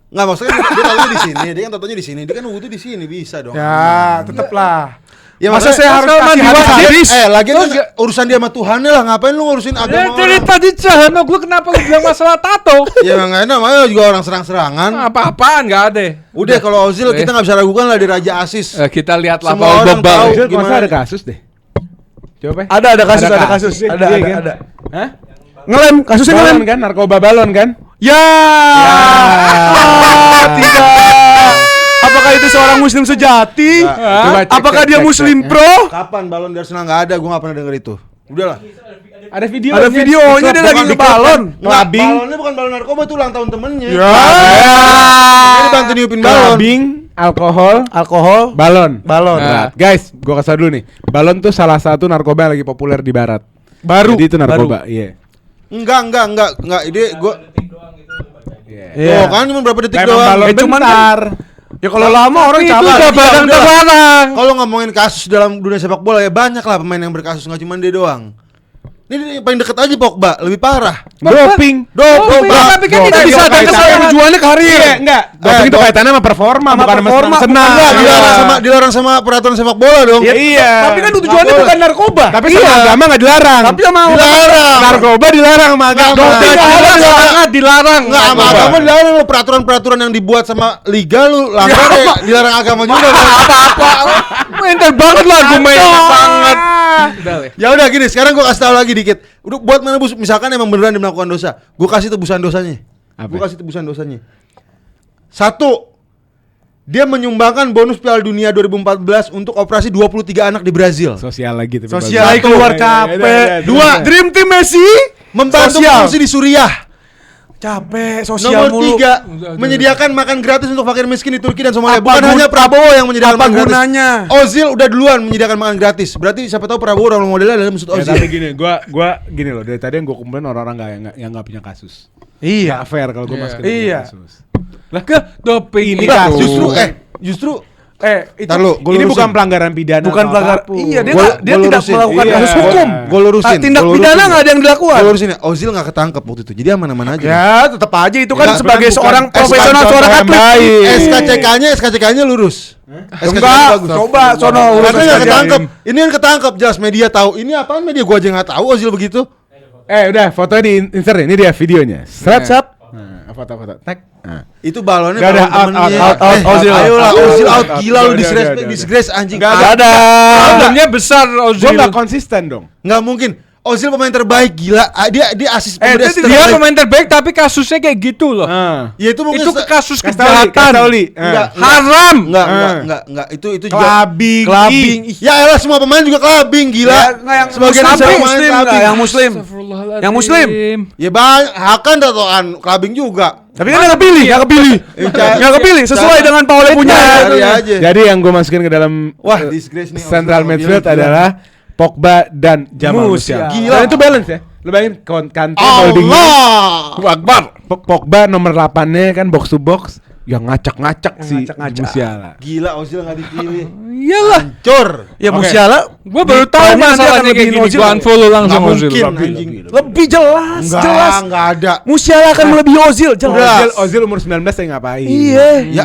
Nggak maksudnya dia tatonya di sini, dia kan tatonya di sini, dia kan wudu di sini bisa dong. Ya, tetaplah. Ya, Masa makanya- saya harus Kalau kasih mandi hadis? Lagi kan Terus- urusan dia sama Tuhannya lah, ngapain lu ngurusin Ya, agama dari orang? tadi Cahano gue kenapa lu bilang masalah tato? Ya nggak enak, makanya juga orang serang-serangan. Apa-apaan nggak ada. Udah kalau Ozil kita nggak bisa ragukan lah di Raja Asis. Kita lihatlah Semua Paul orang Pogba. tahu. Ozil Gimana? masa ada kasus deh. Coba. Ada kasus, ada kasus. Iya, Ada, iya ada, kan? ada. Hah? Ngelem, kasusnya Balon ngelem. kan, narkoba balon kan? Ya. Tidak. Apakah itu seorang muslim sejati? Coba cek, Apakah cek, dia cek, muslim cek. pro? Kapan balon di Arsenal nggak ada? Gue nggak pernah denger itu. Udahlah. Ada video. Ada videonya dia lagi ngebalon. Clubbing. Balonnya bukan balon narkoba, itu ulang tahun temennya. Ya. Dia bantu niupin balon. Clubbing, alkohol, Alkohol, balon. balon. Nah, guys, gua kasih tau dulu nih. Balon tuh salah satu narkoba yang lagi populer di barat. Baru. Jadi itu narkoba, iya. Enggak. Ini gue. Iya. Oh kan cuma berapa detik Memang doang. balon cuman bentar. Ya kalau lama orang Itu capek. udah barang udah. terlarang. Kalau ngomongin kasus dalam dunia sepak bola ya banyak lah pemain yang berkasus, nggak cuma dia doang. Ini yang paling deket aja Pogba, lebih parah. Doping. Doping, tapi kan tidak bisa ada kaitannya- kesalahan. Tujuannya karir. Iya, enggak. Doping itu kaitannya sama performa, Sama bukan sama performa, senang. Enggak, Iya. dilarang sama peraturan sepak bola dong. Iya. Tapi kan tujuannya bukan narkoba. Tapi sama agama enggak dilarang. Tapi sama Dilarang. narkoba dilarang sama agama. Doping Doping ada ada sangat dilarang. Enggak sama agama dilarang lu, peraturan-peraturan yang dibuat sama liga lu langgar ya, dilarang agama juga. Apa-apa. Mental banget lah argumennya banget. Udah, Le. Ya udah gini, sekarang gua kasih tahu lagi dikit. Udah buat menebus, misalkan emang beneran dia melakukan dosa, gua kasih tebusan dosanya. Apa? Gua kasih tebusan dosanya. 1. Dia menyumbangkan bonus Piala Dunia 2014 untuk operasi 23 anak di Brazil. Sosial lagi tapi Sosial bagus. keluar Iya, capek. iya, iya, iya. 2. Dream Team Messi Membantu Sosial. pengungsi di Suriah. capek sosial Nomor mulu. 3, menyediakan makan gratis untuk fakir miskin di Turki dan Somalia. Apa Bukan gun- hanya Prabowo yang menyediakan apa makan gratis. gunanya? Ozil udah duluan menyediakan makan gratis. Berarti siapa tahu Prabowo role modelnya adalah Mesut Ya, Ozil. tapi gini, gua gini loh, dari tadi yang gua kumpulin orang-orang yang nggak punya kasus. Iya. Nggak fair kalau gua Iya. masukin Iya. punya kasus. Lah ke doping Ini itu. kasus. Justru Itu Ntar lu, gua Ini lurusin. bukan pelanggaran pidana. bukan atau pelanggar. apapun. Iya, dia Gua tidak lurusin. melakukan Iya. kasus hukum. Gua lurusin. Tindak Gua pidana lurusin. nggak ada yang dilakukan. Gua lurusin ya, Ozil nggak ketangkep waktu itu. Jadi aman-aman aja. Ya, tetap aja itu kan Ya, sebagai bukan- seorang bukan profesional contoh seorang yang atlet. baik. SKCK-nya lurus. SKCK-nya Enggak, bagus. coba sono urus Karena nggak aja. ketangkep. Ini kan ketangkep, jelas media tahu. Ini apaan media? Gua aja nggak tahu Ozil begitu. Udah, fotonya di insert nih. Ini dia videonya. Seret, Sap. Nah, foto-foto. Tag. Nah. Itu balonnya Nggak ada, balon temennya. out, Ozil. Ayolah, Ozil out. Out. Gila lu Udah, disrespect, udah. disgrace anjing. Nggak Ada. Problemnya besar Gua Ozil. nggak konsisten dong. Nggak mungkin. Ozil pemain terbaik gila. Dia asis pemberi asis Dia terbaik. pemain terbaik tapi kasusnya kayak gitu loh. Ya itu mungkin Itu kasus Kastoli. kejahatan. Haram. Enggak. Itu juga Clubbing. Clubbing. ya elah semua pemain juga clubbing gila. Ya, enggak yang Sebagian Muslim, besar pemain Muslim enggak, clubbing. yang Muslim. Astagfirullahaladzim. Yang Muslim. Ya banyak Hakan tatoan clubbing juga. Tapi kan nggak kepilih. Nggak kepilih sesuai dengan Paul punya. Cari aja. Jadi yang gue masukin ke dalam Wah, disgrace nih. central Ozil sama midfield Biel, gila. adalah Pogba dan Jamal Musiala. Musiala. Gila. Dan itu balance ya. Lu bayangin Kante holding Allah. Akbar. Pogba nomor 8-nya kan box to box yang ngacak-ngacak si ngacak-ngacak. Musiala. Gila Ozil enggak dipilih. Iyalah. Hancur. Ya Oke. Musiala, Gua baru tahu Pokoknya dia akan masalahnya kayak lebihin gini. Ozil. Gua unfollow langsung Nggak Ozil. mungkin, anjing. lebih jelas. Enggak ada. Musiala akan melebihi Ozil, jelas. Ozil umur 19 saya ngapain? Iya. Ya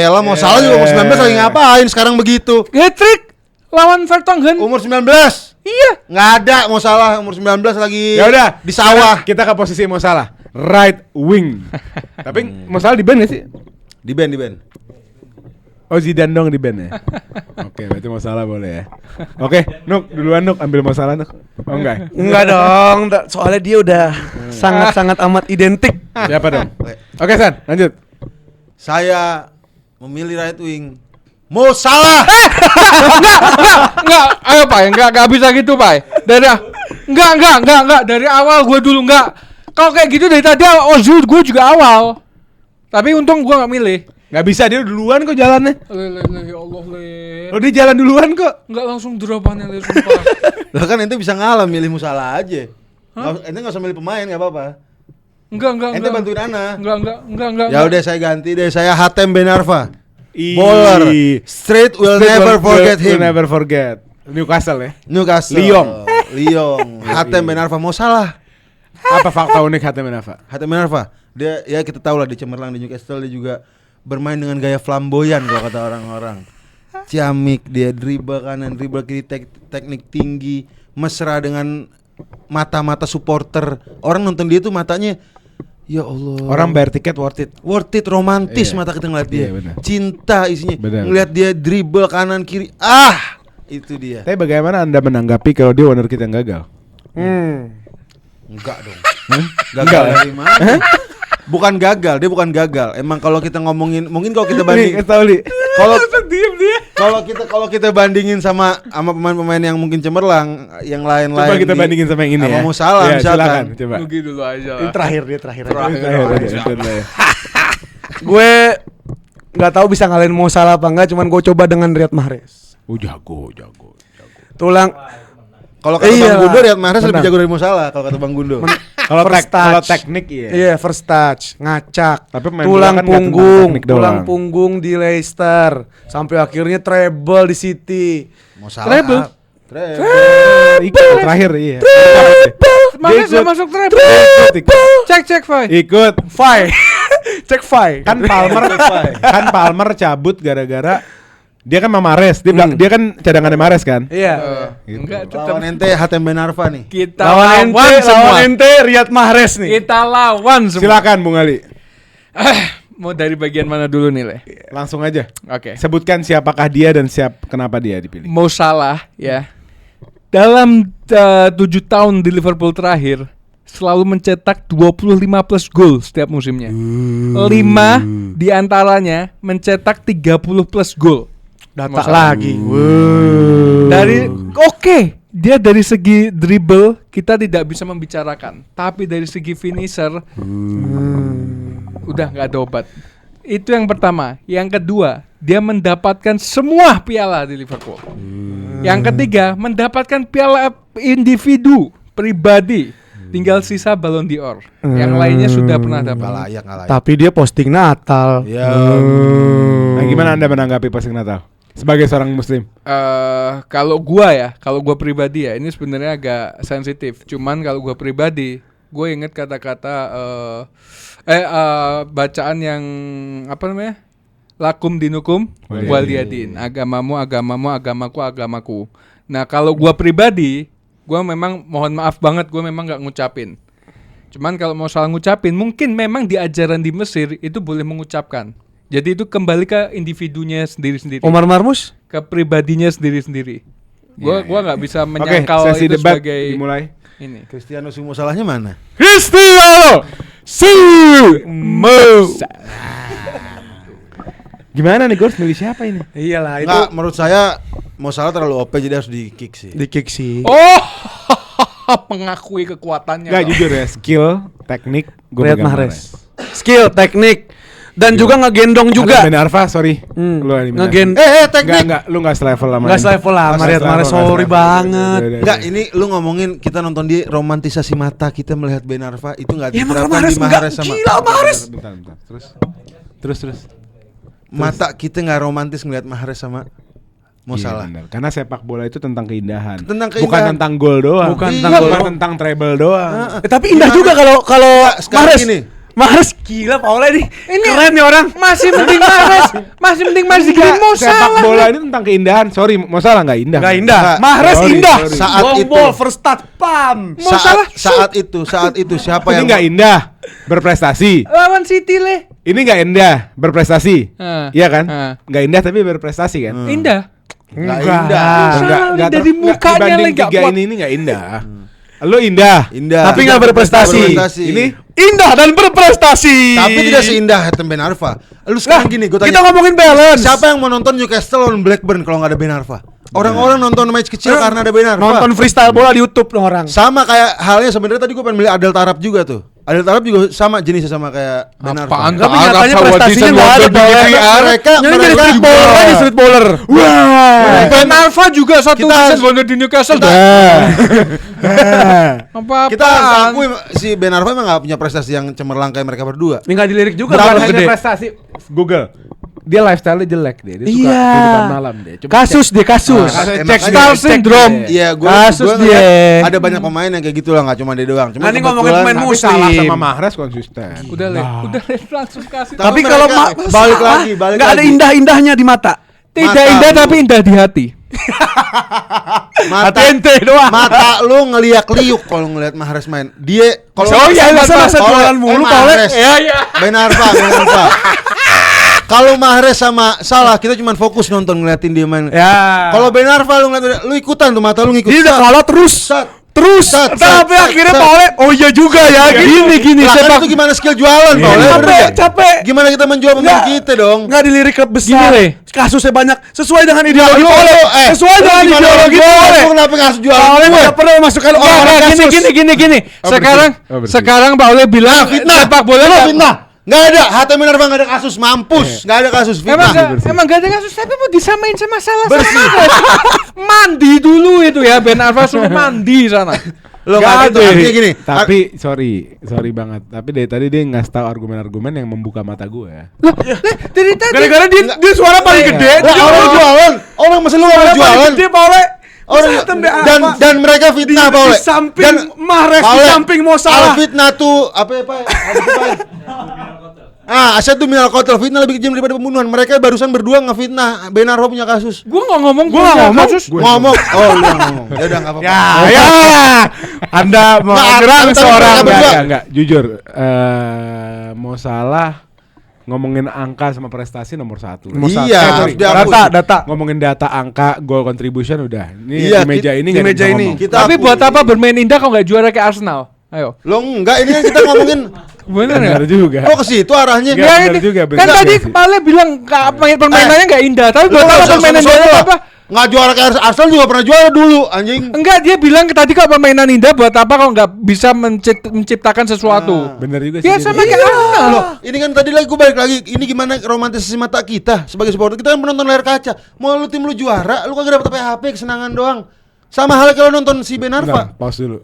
elah mau salah juga umur 19 lagi ngapain sekarang begitu. Hat-trick lawan Vertonghen. Umur 19. Iya. Enggak ada mau salah umur 19 lagi. Ya udah, di sawah. Kita ke posisi Mo Salah, right wing. Tapi Mo Salah di band gak sih? Di band. Oh Zidane dong di band ya. Oke, berarti Mo Salah boleh ya. Oke, Nuk duluan Nuk ambil Mo Salah Nuk. Oh enggak. Enggak dong, soalnya dia udah sangat-sangat amat identik. Siapa dong? Oke San, lanjut. Saya memilih right wing. Mo Salah. Enggak, ayo Pak, enggak bisa gitu Pak. Enggak, dari awal gue dulu enggak. Kalau kayak gitu dari tadi Ozil gue juga awal. Tapi untung gue enggak milih. Gak bisa, dia duluan kok jalannya. Ya Allah Oh dia jalan duluan kok. Enggak langsung dropannya le sumpah. Lah kan ente bisa ngalah milih Mo Salah aja. Ente enggak usah milih pemain enggak apa-apa. Enggak. Ente bantuin Ana. Enggak. Ya udah saya ganti deh. Saya Hatem Ben Arfa. Ih. Bowler. Straight will never forget him. Will never forget. Newcastle ya. Newcastle. Lyon. Hatem Ben Arfa. Mo Salah. Apa fakta unik Hatem Ben Arfa? Hatem Ben Arfa. Dia ya kita tahu lah di cemerlang di Newcastle dia juga bermain dengan gaya flamboyan kalau kata orang-orang. Ciamik, dia dribble kanan, dribble kiri, teknik tinggi, mesra dengan mata-mata supporter. Orang nonton dia tuh matanya, ya Allah. Orang bayar tiket worth it. Romantis Iya. mata kita ngeliat dia. Iya, benar. Cinta isinya. Benar. Ngeliat dia dribble kanan kiri. Itu dia. Tapi bagaimana Anda menanggapi kalau dia wonder kita yang gagal? Enggak dong. Gagal dari mana? Bukan gagal, dia bukan gagal. Emang kalau kita ngomongin, mungkin kalau kita banding, kalau kalau kita bandingin sama pemain-pemain yang mungkin cemerlang, yang lain-lain. Coba kita bandingin sama yang ini ya. Mau salah Iya, misalkan. silakan, coba. Rugi dulu aja Ini lah. terakhir. Terakhir. Gue nggak tahu bisa ngalahin Mo Salah apa enggak, cuman gue coba dengan Riyad Mahrez. Oh jago. Tulang Kalau kata Iya Bang lah. Gundo, Riyad Mahrez lebih Tenang. jago dari Mo Salah kalau kata Bang Gundo. Kalau First kalau touch. teknik iya. Iya, first touch, ngacak. Tapi pemain tulang bola kan nggak tentang punggung, teknik doang. tulang punggung di Leicester sampai akhirnya treble di City. Mo Salah. Treble. Ikut terakhir iya. Makanya saya ikut. masuk treble. Cek Fai. Ikut. Fai. Cek Fai. Kan Palmer cabut gara-gara dia kan sama Mahrez. Dia bilang dia kan cadangannya Mahrez kan. Iya. Enggak tetap Lawan ente Hatem Ben Arfa nih. kita Lawan ente Riyad Mahrez nih. Kita lawan semua. Silakan Bung Ali. Mau dari bagian mana dulu nih, Le? Langsung aja. Oke. Sebutkan siapakah dia dan kenapa dia dipilih. Mo Salah ya. Dalam 7 tahun di Liverpool terakhir selalu mencetak 25 plus gol setiap musimnya. 5 diantaranya mencetak 30 plus gol. Data Mo Salah. lagi. Dari dia dari segi dribble kita tidak bisa membicarakan, tapi dari segi finisher udah nggak ada obat. Itu yang pertama. Yang kedua, dia mendapatkan semua piala di Liverpool. Yang ketiga, mendapatkan piala individu pribadi. Tinggal sisa Ballon d'Or. Yang lainnya sudah pernah dapat. Nggak layak. Tapi dia posting Natal. Ya. Nah, gimana Anda menanggapi posting Natal sebagai seorang muslim? Kalau gua pribadi ya, ini sebenarnya agak sensitif. Cuman kalau gua pribadi, gue inget kata-kata bacaan yang apa namanya? Lakum dinukum waliyadin. Agamamu, agamaku. Nah, kalau gua pribadi, gua memang mohon maaf banget, gua memang nggak ngucapin. Cuman kalau mau salah ngucapin, mungkin memang di ajaran di Mesir itu boleh mengucapkan. Jadi itu kembali ke individunya sendiri-sendiri. Omar Marmus? Ke pribadinya sendiri-siri. Gua nggak bisa Oke, menyangkal sesi itu debat sebagai dimulai. Ini. Cristiano Mo Salahnya mana? Cristiano Gimana nih, gue harus milih siapa ini? Iyalah itu Enggak, menurut saya Mo Salah terlalu OP jadi harus di kick sih. di kick sih. Oh, mengakui kekuatannya. Enggak, dong. jujur ya, skill, teknik, gue Riyad Mahrez. Skill, teknik dan juga ngegendong juga. Ben Arfa, sorry. Lu Ngegen Teknik. Enggak, lu enggak selevel sama Enggak ini. selevel lah sama Riyad Mahrez, sorry banget. Enggak, ini lu ngomongin kita nonton di romantisasi mata kita melihat Ben Arfa itu enggak Ya, diterapkan Mahrez di enggak Mahrez sama. gila Mahrez. Bentar. Terus. Mata kita enggak romantis ngelihat Mahrez sama Mo Iya, Salah. benar. Karena sepak bola itu tentang keindahan. Tentang Bukan keindahan. tentang gol doang. Bukan Iya, tentang gol Bukan doang. tentang treble doang. Tapi indah Gimana? juga kalau Nggak, sekarang Mahrez. gini. Mahrez gila Paul nih. Ini Keren nih orang. masih mending Mahrez. Masih mending Mahrez diginiin Mo Sepak Salah. bola ini tentang keindahan. Sorry, Mo Salah enggak indah. Enggak indah. Nggak. Mahrez Sorry, indah. sorry. Saat Long itu. ball first touch pam. Mo Salah, Saat itu siapa Ini yang enggak indah, berprestasi. Lawan City le. Ini enggak indah, berprestasi. Iya kan? Enggak indah tapi berprestasi kan? Indah. Enggak Enggak. indah. Salah, dari mukanya dibanding lagi nggak tiga kuat. ini enggak indah. Lu indah. Indah. Tapi nggak berprestasi. Ini Indah dan berprestasi. Tapi tidak seindah Hatem Ben Arfa. Lu sekarang gini, gue Kita tanya. ngomongin balance. Siapa yang mau nonton Newcastle lawan Blackburn kalau nggak ada Ben Arfa? Orang-orang nonton match kecil karena ada Ben Arfa. Nonton freestyle bola di YouTube dong orang. Sama kayak halnya sebenarnya tadi gue pengen milih Adel Tarap juga tuh. Adel Tarap juga sama jenisnya sama kayak Ben Arfa. Apaan? Tapi Arab nyatanya sama prestasinya Jason nggak ada. Wonder di GDR. Mereka Jadi street juga. baller aja street baller. wah. Ben Arfa juga satu Kita season harus- wonder di Newcastle. Apa? Kita harus akui si Ben Arfa emang gak punya prestasi yang cemerlang kayak mereka berdua. Ini nggak dilirik juga Bukan kalau hanya gede. prestasi. Google. Dia lifestyle-nya jelek dia. Dia suka Iya. kehidupan malam dia. Coba Kasus dia kasus. Nah, Cek makanya- star syndrome. Iya, gue Kasus dia. ada banyak pemain yang kayak gitu lah, nggak cuma dia doang. Cuma Nah, ini ngomongin kebetulan- pemain Tapi Muslim. Salah sama Mahrez konsisten. Udah le, langsung kasih. Tapi Tapi kalau mereka- balik lagi, balik nggak ada lagi. indah-indahnya di mata. Tidak Mata indah lu. tapi indah di hati. mata ente doang. mata lu ngeliak-liuk kalau ngeliat Mahrez main. Dia kalau Oh iya, masa jualan mulu, Paul. Iya, iya. Ben Arfa. Kalau Mahrez sama Salah kita cuma fokus nonton ngeliatin dia main. Ya. Kalau Ben Arfa lu ngeliat, lu ikutan tuh mata lu ngikut. dia udah kalah terus. Terus. Sat, Tapi sat, akhirnya sat. Paul, oh iya juga ya. Gini Lah, kan sepak. itu gimana skill jualan, Paul? Capek, Bener nggak? capek. Gimana kita menjual pemain Nggak. kita dong? Nggak dilirik klub besar. Gini, Le. Kasusnya banyak sesuai dengan ideologi Lu- Paul. lu- Sesuai lu dengan gimana ideologi orang Paul. gua, lu kenapa nggak jual? Paul nggak pernah memasukkan orang kasus. Gini. Sekarang bersih. sekarang Pak Ole bilang sepak bola nggak- Fitnah. Nggak ada. Hatem Ben Arfa nggak ada kasus, mampus. Nggak ada kasus Emang fitnah. emang gak ada kasus tapi mau disamain sama Salah Bersih. sama Mahrez. Mandi dulu itu ya Ben Arfa suruh mandi sana. Lo Nggak nggak ada. ada. Artinya gini. Tapi sorry banget. Tapi dari tadi dia ngasih tahu argumen-argumen yang membuka mata gue ya. Loh, dari tadi Gara-gara dia suara paling gede. Lah, orang jualan. Orang masa lu nggak mau jualan? Gede Paul. Orang dan mereka fitnah, Paul. Di samping Mahrez, di samping Mo Salah. Fitnah tuh apa ya, Pak? Asyad tuh minal qatil, fitnah lebih kejam daripada pembunuhan. Mereka barusan berdua ngefitnah Ben Arfa punya kasus. gua nggak ngomong kasus. Ngomong. Oh, lu yang ngomong. Ya udah enggak apa-apa. Ya. Anda mau Nggak, menyerang tapi seorang mereka berdua- Enggak, jujur. Mo Salah ngomongin angka sama prestasi nomor 1. Iya, harus diakui. data. Ngomongin data angka goal contribution udah. Ini Iya, di meja ini di nggak meja bisa ini. ngomong. Kita Tapi akui. buat apa bermain indah kalau nggak juara kayak Arsenal? Ayo. Lo enggak, ini kan kita ngomongin. Bener ya? Benar juga. Oh, ke situ arahnya. Nggak, Ya, bener ini, juga, kan bener tadi juga sih. Pale bilang permainannya nggak indah, tapi Lu buat nggak apa usah permainan sombong indah lah. apa? Nggak juara kayak Arsenal juga pernah juara dulu, anjing. Enggak, dia bilang tadi kalau permainan indah buat apa kalau nggak bisa menciptakan sesuatu? Bener juga sih. Ya dia. sama kayak Arsenal loh. Ini kan tadi lagi gue balik lagi. Ini gimana romantisasi mata kita sebagai supporter. Kita kan penonton layar kaca. Mau lu tim lu juara, lu kagak dapet PHP kesenangan doang. Sama halnya kalau nonton si Ben Bentar, Arfa. pause dulu.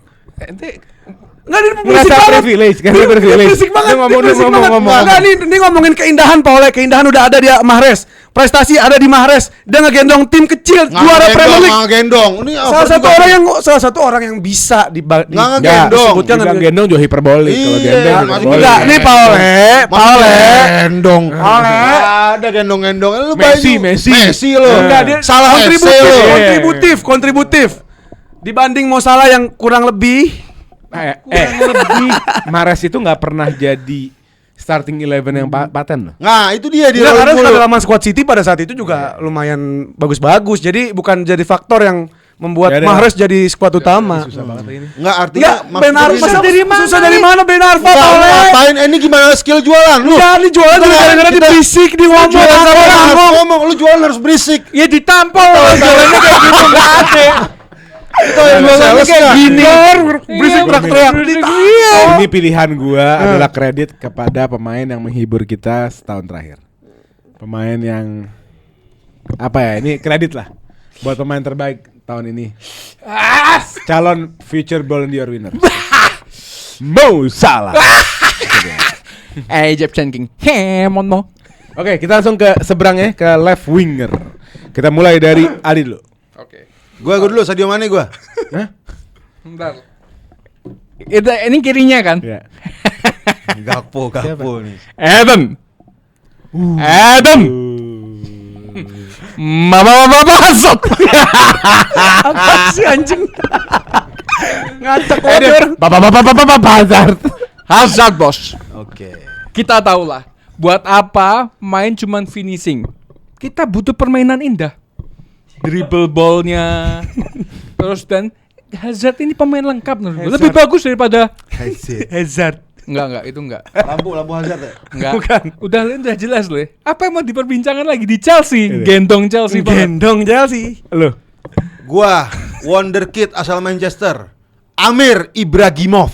Enggak ini Ngerasa berisik banget. privilege, ngerasa privilege. Berisik banget. Dia ngomong, berisik ngomong, banget. ngomong. Enggak, ini ngomongin keindahan Paul. Keindahan udah ada di Mahrez. Prestasi ada di Mahrez. Dia ngegendong tim kecil juara Premier League. Nggak gendong. Ini Salah satu orang yang bisa di Nggak Nggak, gendong. disebutkan dibilang gendong jauh hiperbolik. Kalau Iya, gendong maksudnya hiperbolik. Enggak, nih Paul. gendong. Ada gendong-gendong. Lu Messi lo. Enggak, dia salah kontributif. Dibanding Mo Salah yang kurang lebih lebih Mahrez itu nggak pernah jadi starting 11 yang paten loh. Nah, itu dia di karena roll mulu. kedalaman squad City pada saat itu juga lumayan bagus-bagus. Jadi bukan jadi faktor yang membuat Ya, Mahrez jadi skuad utama. Susah banget ini. Enggak artinya Enggak, Ben Arfa Susah dari mana susah dari nih? mana Ben Arfa Enggak, Paule? ngapain ini gimana skill jualan lu? Enggak, ini jualan juga gara-gara Kita- dibisik di ngomong Jualan sama harus orang. ngomong, lu jualan harus berisik. Ya ditampol kalau jalannya kayak gitu nggak ada. Itu yang Jualannya kayak gini. Berisik teriak-teriak. Iya. Ini pilihan gua adalah kredit kepada pemain yang menghibur kita setahun terakhir. Pemain yang apa ya? Ini kredit lah buat pemain terbaik tahun ini. Calon future Ballon d'Or winner. Mo Salah. Jeb King. Mon mo. Oke, kita langsung ke seberang ya, ke left winger. Kita mulai dari Ali dulu. Oke. Gua dulu Sadio Mane gua. Hah? Bentar. Ini kirinya kan? Ya. Gakpo nih. Eden. Eden. Mama masuk. Apa sih anjing? Ngacak Bapak Hazard. Hazard bos. Oke. Kita tahu lah. Buat apa main cuman finishing? Kita butuh permainan indah. Dribble ballnya. Terus dan Hazard ini pemain lengkap menurut gue. Lebih bagus daripada Hazard. Enggak, itu enggak. Lampu Hazard ya? Enggak. Bukan. Udah jelas loh. Apa yang mau diperbincangkan lagi di Chelsea? Gendong Chelsea banget. Gendong Chelsea. Lo. Gua wonderkid asal Manchester. Amir Ibrahimov.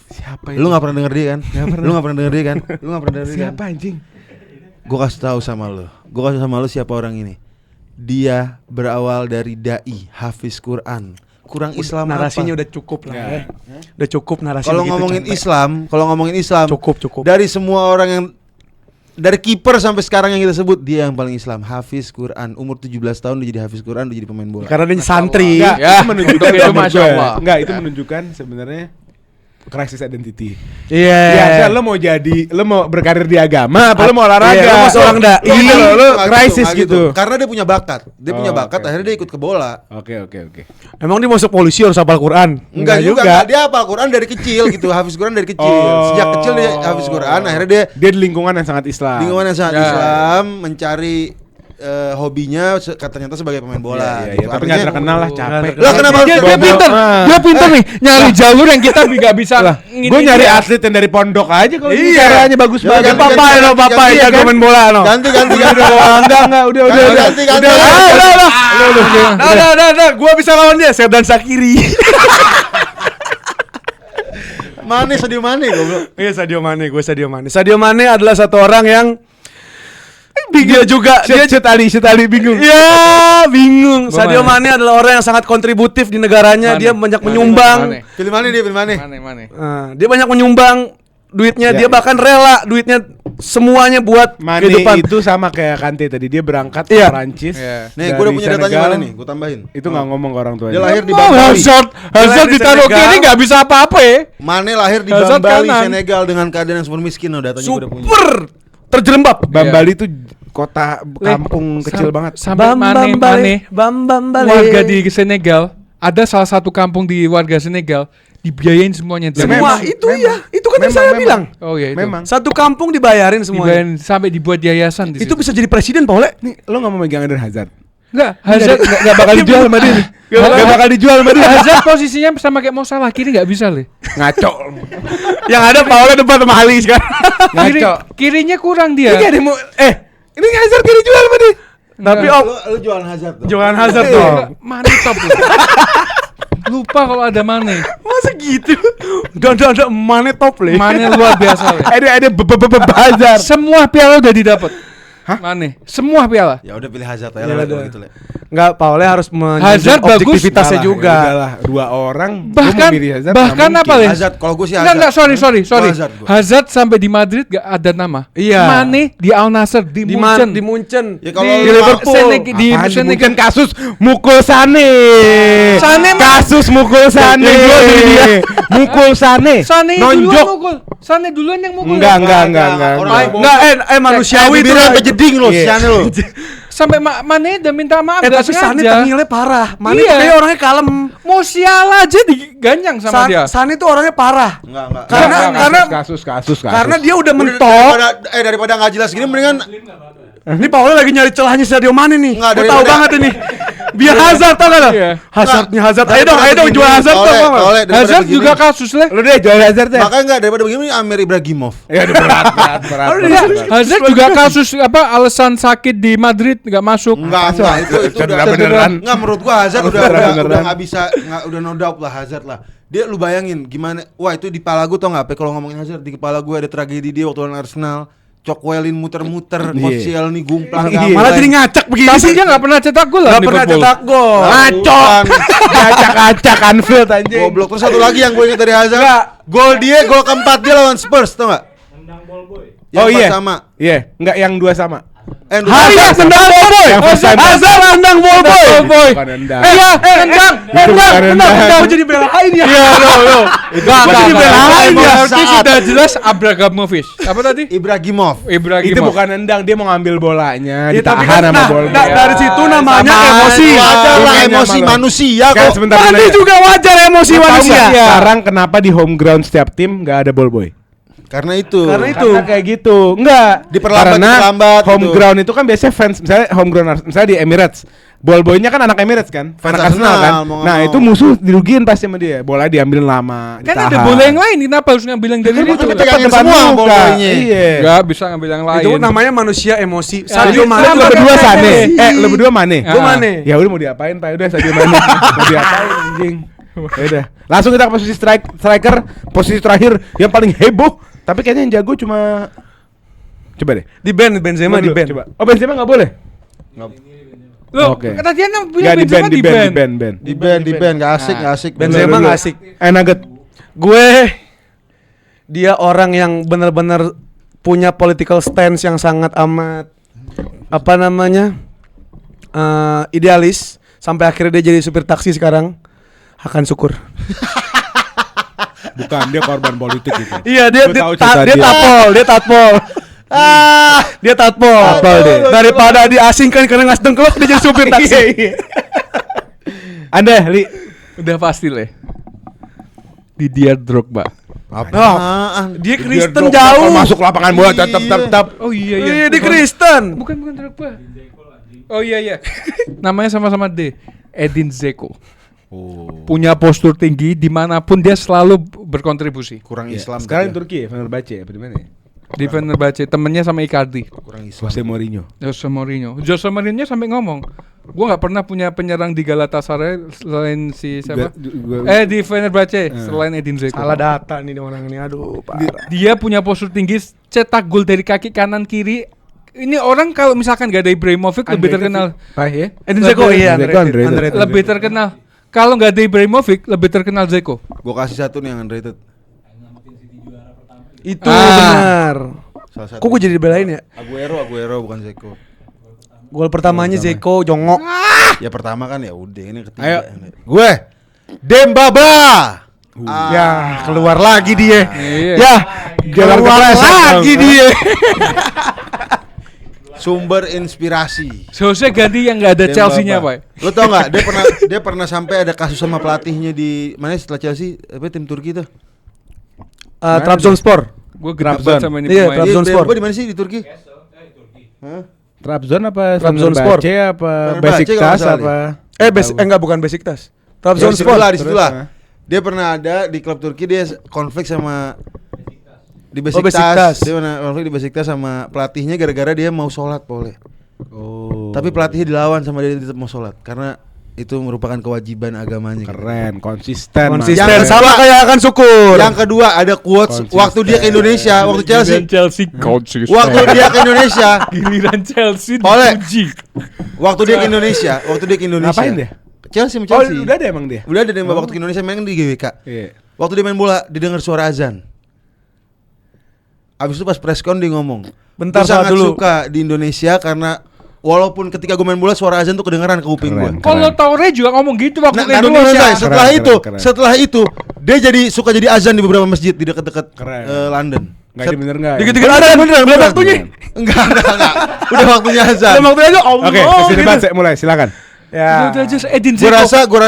Siapa Lu gak pernah denger dia kan? Lu gak pernah denger dia kan? Lu gak pernah denger dia kan? Siapa anjing? Gue kasih tahu sama lu siapa orang ini. Dia berawal dari dai, hafiz Quran. Kurang Islam Narasinya apa? udah cukup lah ya. Udah cukup narasinya. Kalau gitu, ngomongin Islam, Cukup. dari semua orang yang dari kiper sampai sekarang yang kita sebut dia yang paling Islam, hafiz Quran. Umur 17 tahun dia jadi hafiz Quran, dia jadi pemain bola. Karena dia santri. Enggak, Ya, itu menunjukkan untuk itu menurut Masya gue. Allah. Enggak, itu menunjukkan sebenarnya crisis identity. Iya. Ya, lo mau berkarir di agama apa lo mau olahraga? Iya, lo mau seorang dai. Gitu loh, lo Nggak crisis nggak gitu. Karena dia punya bakat. Oh, oke. Akhirnya dia ikut ke bola. Oke. Emang dia masuk polisi harus hafal Quran? Enggak juga. Dia hafal Quran dari kecil gitu, hafiz Quran dari kecil. Oh. Sejak kecil dia hafiz Quran, akhirnya dia Dia di lingkungan yang sangat Islam. lingkungan yang sangat Ya. Islam, mencari hobinya ternyata sebagai pemain bola. Iya, gitu. tapi nggak terkenal lah, capek. Lah kenapa harus Dia bobo? pinter. Dia pinter nih nyari jalur yang kita nggak bisa. Gue nyari atlet yang dari pondok aja kalau ini Iya. caranya bagus Ya, banget. ganti, Papa ganti, ya, Papa ganti, ya, jago kan? main bola no. Ganti. Enggak, udah. Ganti. Udah. Gua bisa lawan dia, Serdan Sakiri. Sadio Mane goblok. Iya Sadio Mane, gue Sadio Mane. Sadio Mane adalah satu orang yang dia juga Shoot Ali bingung. Ya bingung. Gua Sadio Mane. Mane adalah orang yang sangat kontributif di negaranya. Dia banyak menyumbang. Pilih Mane. Mane. Dia banyak menyumbang duitnya. Dia bahkan rela duitnya semuanya buat Mane kehidupan. itu sama kayak Kante tadi, dia berangkat ke Iya. Perancis. Iya. Nih, gue udah punya datanya Senegal. Mane nih, gue tambahin. Itu nggak ngomong ke orang tuanya. Dia lahir di Oh, Bali. Hazard di ditaruh Senegal. kiri nggak bisa apa-apa ya. Mane lahir di Hazard Bali, kanan. Senegal dengan keadaan yang super miskin. Datanya gue udah punya. Super terjerembab. Bambali itu kota kampung kecil banget. Sampai Mane. Bam Bale. Warga di Senegal. Ada salah satu kampung di warga Senegal dibiayain semuanya. Semua Memang. itu ya. Itu kan yang saya bilang. Oh iya itu. Memang. Satu kampung dibayarin semuanya. Dibayarin sampai dibuat yayasan di Itu situ. bisa jadi presiden, Paul. Nih, lo nggak mau megang Eden Hazard? Enggak, Hazard Nggak bakal dijual sama dia. Nggak bakal dijual sama dia. Hazard posisinya sama kayak Mo Salah, kiri nggak bisa le. Ngaco. Yang ada Paul depan sama Ali sekarang. Kiri, kirinya kurang dia. Ini ada mau ini Hazard gak dijual sama dia. Tapi Enggak. Lu jualan Hazard dong. Johan Hazard Iya. dong. Mane top loh. Lupa kalau ada Mane. Masa gitu? Ada Mane top le. Mane luar biasa le. Ada Hazard. Semua piala udah didapat. Mane, semua piala. Ya udah pilih Hazard aja Ya lah udah. kalau gitu, Le. Enggak, Paul harus Hazard bagus. objektivitasnya Salah, juga. ya udahlah, dua orang. Gua Bahkan mau milih Hazard, bahkan nggak apa mungkin. le? Hazard, kalau gue sih Hazard. Enggak, sorry. Hazard gua. Hazard sampai di Madrid gak ada nama. Iya. Mane di Al Nassr, di Di Munchen. di Munchen. Ya kalau Di Liverpool. di Apaan Senegal. mungkin kasus mukul Sane. Sane mah- kasus mukul Sane. Yang dua dari dia. Mukul Sane. Sane duluan Nonjok. mukul. Sane duluan yang mukul. Enggak. Orang- Enggak, manusiawi itu Bibirnya lah. sampai jeding lo, Iya. siane lo. Sampai Mane udah minta maaf gak Tapi Sane sengaja. tengilnya parah. Mane Iya. tuh kayak orangnya kalem. Musiala aja diganyang sama dia. Sane tuh orangnya parah. Enggak. Kasus. Karena dia udah mentok. Daripada nggak jelas gini mendingan Ini Paul lagi nyari celahnya Sadio Mane nih. Nggak, Gue tahu daripada- banget ini. Biar Hazard tau gak lo? Iya. Hazardnya Hazard. Ayo dong jual Hazard tuh. Hazard juga kasus lah. Lu deh jual Hazard deh. Makanya enggak daripada begini Amir Ibrahimov. Ya udah berat. Hazard juga kasus alasan sakit di Madrid nggak masuk. Enggak itu Cedera udah beneran. Enggak, menurut gua Hazard Beneran. udah enggak bisa, udah no doubt lah Hazard lah. Dia lu bayangin gimana? Wah, itu di kepala gua tau enggak? Kalau ngomongin Hazard di kepala gua ada tragedi dia waktu lawan Arsenal. Cockwellin muter-muter, Martial nih gumplang. Malah jadi ngacak begini Tapi sih. dia nggak pernah cetak gol lah. Gak pernah Liverpool. cetak gol. Ngaco. Acak-acak Anfield anjing. Goblok. Terus satu lagi yang gue ingat dari Hazard. Gol keempat dia lawan Spurs, tau enggak? Oh iya. Sama. Iya, enggak yang 2 sama. Hazard tendang ball boy. Yang first time. Hazard tendang ball boy. Bukan nendang. Tendang. Gue jadi belain ya. Iya, lo. Gua jadi belain ya. Berarti sudah jelas Abramovich. Apa tadi? Ibrahimov. Itu bukan nendang, dia mau ngambil bolanya, Ya, tapi ditahan kan, sama bola. dari situ namanya Sama emosi. aja. Wajar lah Gua emosi nanya sama lo. manusia Kan kok. sebentar Tadi nanya. juga wajar emosi Tahu manusia. nggak sekarang kenapa di home ground setiap tim nggak ada ball boy? Karena itu. Karena kayak gitu. Enggak. Diperlambat, Karena diperlambat home gitu. ground itu kan biasanya fans, misalnya home ground misalnya di Emirates. Ball boy-nya kan anak Emirates kan, Fans anak Arsenal kan. Arsenal, mau nggak Nah, mau. itu musuh dirugiin pasti sama dia. Bola diambil lama, Kan ditahan. ada bola yang lain, kenapa harus ngambil yang dari Kan itu? itu Tetap pegangin depan semua muka. ball boy-nya. Iya. Enggak bisa ngambil yang lain. Itu namanya manusia emosi. Ya, Sadio itu Mane Lu juga berdua kayak Sane. gitu. Lu berdua Mane. Gua Mane. Ya udah mau diapain, Pak? Udah Sadio Mane. Mau diapain anjing? Ya udah. Langsung kita ke posisi striker, posisi terakhir yang paling heboh, tapi kayaknya yang jago cuma coba deh. Di band Benzema di band. Coba. Oh, Benzema enggak boleh. Loh, Oke. kata dia bilang Enggak Benzema di band. Di band enggak asik, enggak asik. Benzema nggak asik. Nugget. Gue dia orang yang benar-benar punya political stance yang sangat amat apa namanya idealis sampai akhirnya dia jadi supir taksi sekarang. Hakan Syukur. Bukan, dia korban politik gitu. Iya dia Gua dia, tahu cerita dia dia. tatpol, dia tatpol. Dia tatpol. deh. Daripada diasingkan karena nggak dengklok dia jadi supir taksi. Anda, Li. Udah pasti lah. Didier Drogba. Apaan? Dia Biar Kristen Drogba jauh. masuk lapangan bola tetap. Oh iya Iya, dia Kristen. Bukan Drogba. Oh iya. Namanya sama-sama D. Edin Dzeko. Punya postur tinggi dimanapun dia selalu berkontribusi. Kurang Ya, Islam. sekarang tapi Turki ya, Fenerbahce ya, apa di mana ya? Di Fenerbahce temennya sama Icardi. kurang Islam. Jose Mourinho. Jose Mourinho sampai ngomong, gua nggak pernah punya penyerang di Galatasaray selain si siapa? Di Fenerbahce selain Edin Dzeko. Salah data nih orang ini. Aduh, parah. Dia punya postur tinggi, cetak gol dari kaki kanan kiri. Ini orang kalau misalkan gak ada Ibrahimovic lebih terkenal. Pak ya? Edin Dzeko iya Dzeko underrated. underrated. Lebih terkenal. Kalau nggak ada Ibrahimovic lebih terkenal Dzeko. Gua kasih satu nih yang underrated. Itu benar. Salah satu. Kok gue jadi belain ya? Aguero bukan Zeko. Gol pertamanya Zeko jongok. Ya pertama kan ya udah ini ketiga. Ayo. Gue Dembaba. Ya, keluar lagi dia. Iya. Ya, Jalan keluar kepleset lagi dong. dia. Sumber inspirasi. Seharusnya ganti yang nggak ada Dembaba. Chelsea-nya, Pak. Lo tau nggak? Dia pernah sampai ada kasus sama pelatihnya di mana setelah Chelsea? Apa tim Turki tuh? Trabzonspor. Gue gedek Trabzon. banget sama ini Iya, pemain. Trabzonspor. Dembaba di mana sih di Turki? Hah? Trabzon apa Trabzonspor. Fenerbahce apa Fenerbahce Besiktas kalau nggak salah apa? Enggak bukan Besiktas. Di Trabzonspor. situlah, di situlah. Terus, Dia pernah ada di klub Turki, dia konflik sama di Besiktas. Besiktas. Dia pernah konflik di Besiktas sama pelatihnya gara-gara dia mau sholat boleh. Oh. Tapi pelatihnya dilawan sama dia tetap mau sholat karena itu merupakan kewajiban agamanya. keren, konsisten. Konsisten Yang sama kedua- kayak akan syukur. Yang kedua ada quotes Konsisten. waktu dia ke Indonesia, waktu Chelsea. Chelsea konsisten. Waktu dia ke Indonesia, Giliran Chelsea Oleh. dipuji. waktu dia ke Indonesia. Ngapain dia? Chelsea sama Oh, Chelsea. udah ada emang dia. Udah ada dia waktu ke Indonesia main di GWK. Iya. Waktu dia main bola, didengar suara azan. Abis itu pas preskon dia ngomong, Bentar, "Gua sangat saat dulu." suka di Indonesia karena walaupun ketika gue main bola suara azan tuh kedengeran ke kuping gue." Keren. Kalau Torre juga ngomong gitu waktu ke Nah, Indonesia. setelah Keren, itu, keren. setelah itu dia jadi suka jadi azan di beberapa masjid di dekat-dekat Keren. London. Enggak ini bener enggak? Dikit-dikit ada beneran belum waktunya. Enggak. Udah waktunya azan. Belum waktunya aja Allah. Oke, sesi gitu. debat mulai, silakan. Ya. Udah aja Edin Gue Dzeko. rasa kalau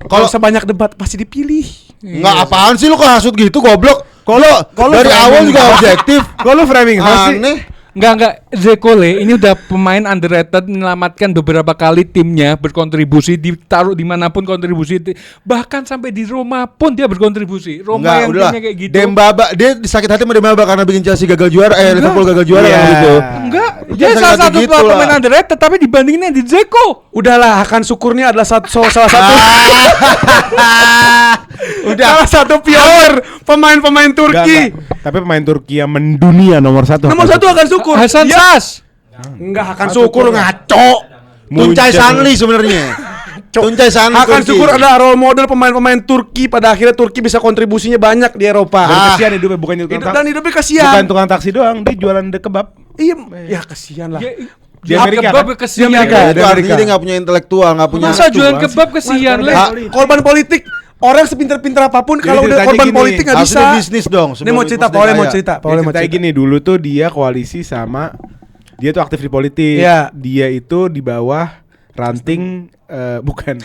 Kalau sebanyak debat pasti dipilih. enggak apaan sih lu kok hasut gitu goblok. Kalau dari awal juga objektif. Kok lu framing host sih? Aneh. Enggak. Dzeko ini udah pemain underrated, menyelamatkan beberapa kali timnya, berkontribusi, ditaruh dimanapun kontribusi. Bahkan sampai di Roma pun dia berkontribusi. Roma Enggak, yang udahlah. timnya kayak gitu. Dembaba, dia sakit hati sama Dembaba karena bikin Chelsea gagal juara, Liverpool gagal juara Iya. gitu. Enggak, Jangan dia salah sakit satu gitu pemain lah. underrated, tapi dibandinginnya di Dzeko. Udahlah, akan syukurnya adalah salah satu salah satu pionir pemain-pemain Turki. Tapi pemain Turki yang mendunia nomor 1. Nomor satu akan syukur. Hasan Dia- Sas. Enggak akan syukur ngaco. Tuncay Sanli sebenarnya. Tuncay Sanli Akan Turki. syukur adalah role model pemain-pemain Turki. Pada akhirnya Turki bisa kontribusinya banyak di Eropa. Dan kasihan hidupnya, bukan tukang Hidup dan hidupnya kasihan. bukan tukang taksi doang, dia jualan kebab. Iya, ya kasihan lah. Di Amerika kebab kan? kesian. Di Amerika. Ya, itu Di Amerika. artinya dia nggak punya intelektual, nggak punya. Masa jualan kebab kesian, Le? Korban politik. Orang sepinter-pinter apapun Jadi kalau udah ceritanya korban gini, politik nggak bisa. harusnya bisnis dong. Ini mau cerita, sebelum Paul bisnis mau kaya. cerita, Dia Paul mau ceritanya cerita. gini, dulu tuh dia koalisi sama, dia tuh aktif di politik. Iya. Dia itu di bawah ranting bukan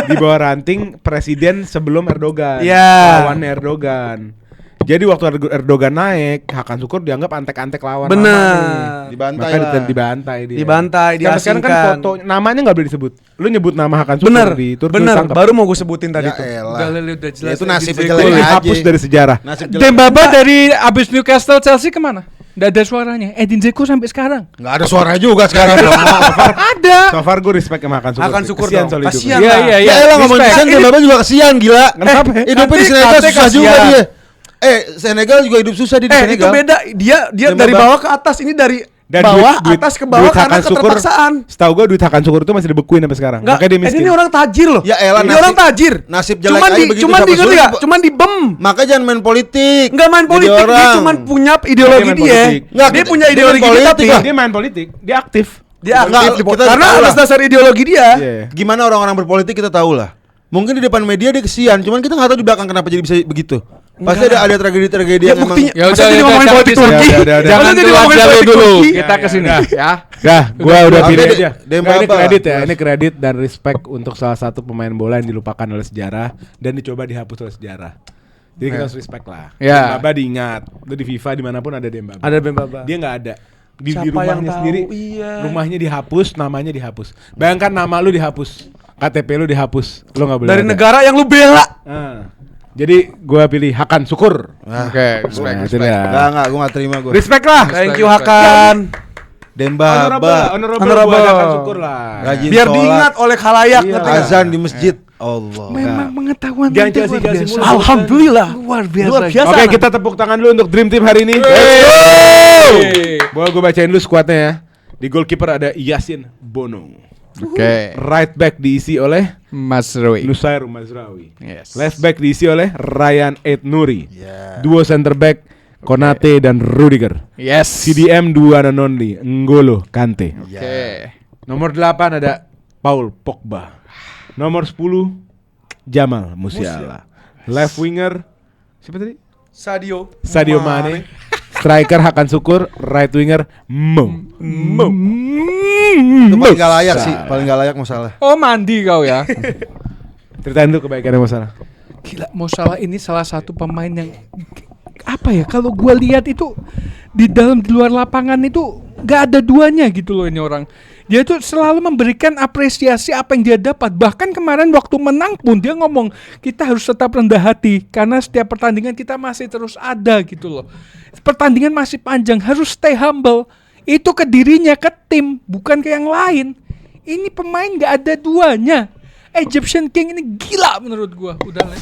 di bawah ranting presiden sebelum Erdogan. Iya. Lawannya Erdogan. Jadi waktu Erdogan naik, Hakan Şükür dianggap antek-antek lawan. Bener. Dibantai Makanya lah. dibantai dia. Dibantai, Sampai sekarang kan diasingkan. foto namanya nggak boleh disebut. Lu nyebut nama Hakan Şükür Bener, di Turki bener. ditangkap. Baru mau gue sebutin tadi Ya tuh. elah. Udah, Le, udah jelas. Ya, itu Le, nasib di jelek Dzeko. Itu aja. dihapus dari sejarah. Nasib jelek. Dembaba dari abis Newcastle Chelsea kemana? Nggak ada suaranya. Edin Dzeko sampai sekarang. Nggak ada suara juga sekarang. Ada. So far gue respect sama Hakan Şükür. Hakan Şükür Kesian dong. soal hidupnya. Kasian. Iya, lah. iya, Ya iya. elah ngomong Respect. kesian, Dembaba juga kesian gila. Kenapa? Hidupnya di Nanti Senegal Kante susah juga kasian. dia. Senegal juga hidup susah di Itu Senegal. beda. Dia Dembaba. dari bawah ke atas, ini dari Dan bawah duit- atas ke bawah duit karena Hakan Şükür, keterpaksaan. Setahu gue duit Hakan Şükür itu masih dibekuin sampai sekarang. Enggak, Makanya dia miskin. ini orang tajir loh. Ya elah, ini nasib- orang tajir. nasib jelek cuman aja di, begitu cuman siapa di suruh nggak? bu- Cuman di bem. Makanya jangan main politik. Enggak main Jadi politik, dia orang. cuman punya ideologi main dia. politik. Nggak, Dia kita- punya dia ideologi main dia politik tapi lah. Dia main politik, dia aktif. dia Nggak, aktif kita karena tahu atas lah. dasar ideologi dia. Iya. Gimana orang-orang berpolitik kita tahu lah. Mungkin di depan media dia kesian, cuman kita nggak tahu di belakang kenapa jadi bisa begitu. Pasti ada tragedi-tragedi Ya yang emang. buktinya. Ya Masa udah, jadi ya ngomongin udah, politik jangan Turki? bisa. Udah. Masa Jangan jadi keluar ngomongin jalur politik dulu. Turki? Kita kesini. Ya. Dah, gua udah Oke, pilih deh, aja. Dembaba. Nah, ini kredit ya, ini kredit dan respect untuk salah satu pemain bola yang dilupakan oleh sejarah dan dicoba dihapus oleh sejarah. Jadi kita harus respect lah. Ya. Dembaba diingat. Itu di FIFA dimanapun ada Dembaba. Ada Dembaba. Dia nggak ada. Di Siapa yang rumahnya tahu? sendiri, Iya. rumahnya dihapus, namanya dihapus. Bayangkan nama lu dihapus, KTP lu dihapus, lu nggak boleh. Dari ada. negara yang lu bela. Nah, jadi gua pilih Hakan Şükür. Oke, respect, Nah, itu respect. dia. Enggak, gua nggak terima gua. Respect lah. Thank you Hakan. Dembaba. Honorable. Buat Hakan Şükür lah. Rajin Biar sholat, diingat oleh khalayak. Iya. ngerti nggak? azan di masjid. Allah. Memang pengetahuan Jangan itu Chelsea, luar Chelsea biasa. mulu. Alhamdulillah. Luar biasa. Luar biasa. Oke, anak. kita tepuk tangan dulu untuk Dream Team hari ini. Boleh gue bacain dulu skuadnya ya. Di goalkeeper ada Yasin Bono. Oke. Right back diisi oleh Mas Roy. Nusair Mazraoui. Yes. Left back diisi oleh Ryan Aït-Nouri. Ya. Duo center back Konate dan Rudiger. Yes. CDM dua and only N'Golo Kante. Oke. Nomor 8 ada Paul Pogba. Nomor 10 Jamal Musiala. Left winger siapa tadi? Sadio Mane. Striker Hakan Şükür, right winger Mo. Itu paling gak layak sih, paling gak layak masalah. Oh, mandi kau ya. Ceritain dulu kebaikannya masalah. Gila, Mo Salah ini salah satu pemain yang apa ya? Kalau gua lihat itu di dalam di luar lapangan itu nggak ada duanya gitu loh ini orang. Dia tuh selalu memberikan apresiasi apa yang dia dapat. Bahkan kemarin waktu menang pun dia ngomong kita harus tetap rendah hati karena setiap pertandingan kita masih terus ada gitu loh. Pertandingan masih panjang, harus stay humble. Itu ke dirinya, ke tim, bukan ke yang lain. Ini pemain nggak ada duanya. Egyptian King ini gila menurut gua. Udah lah.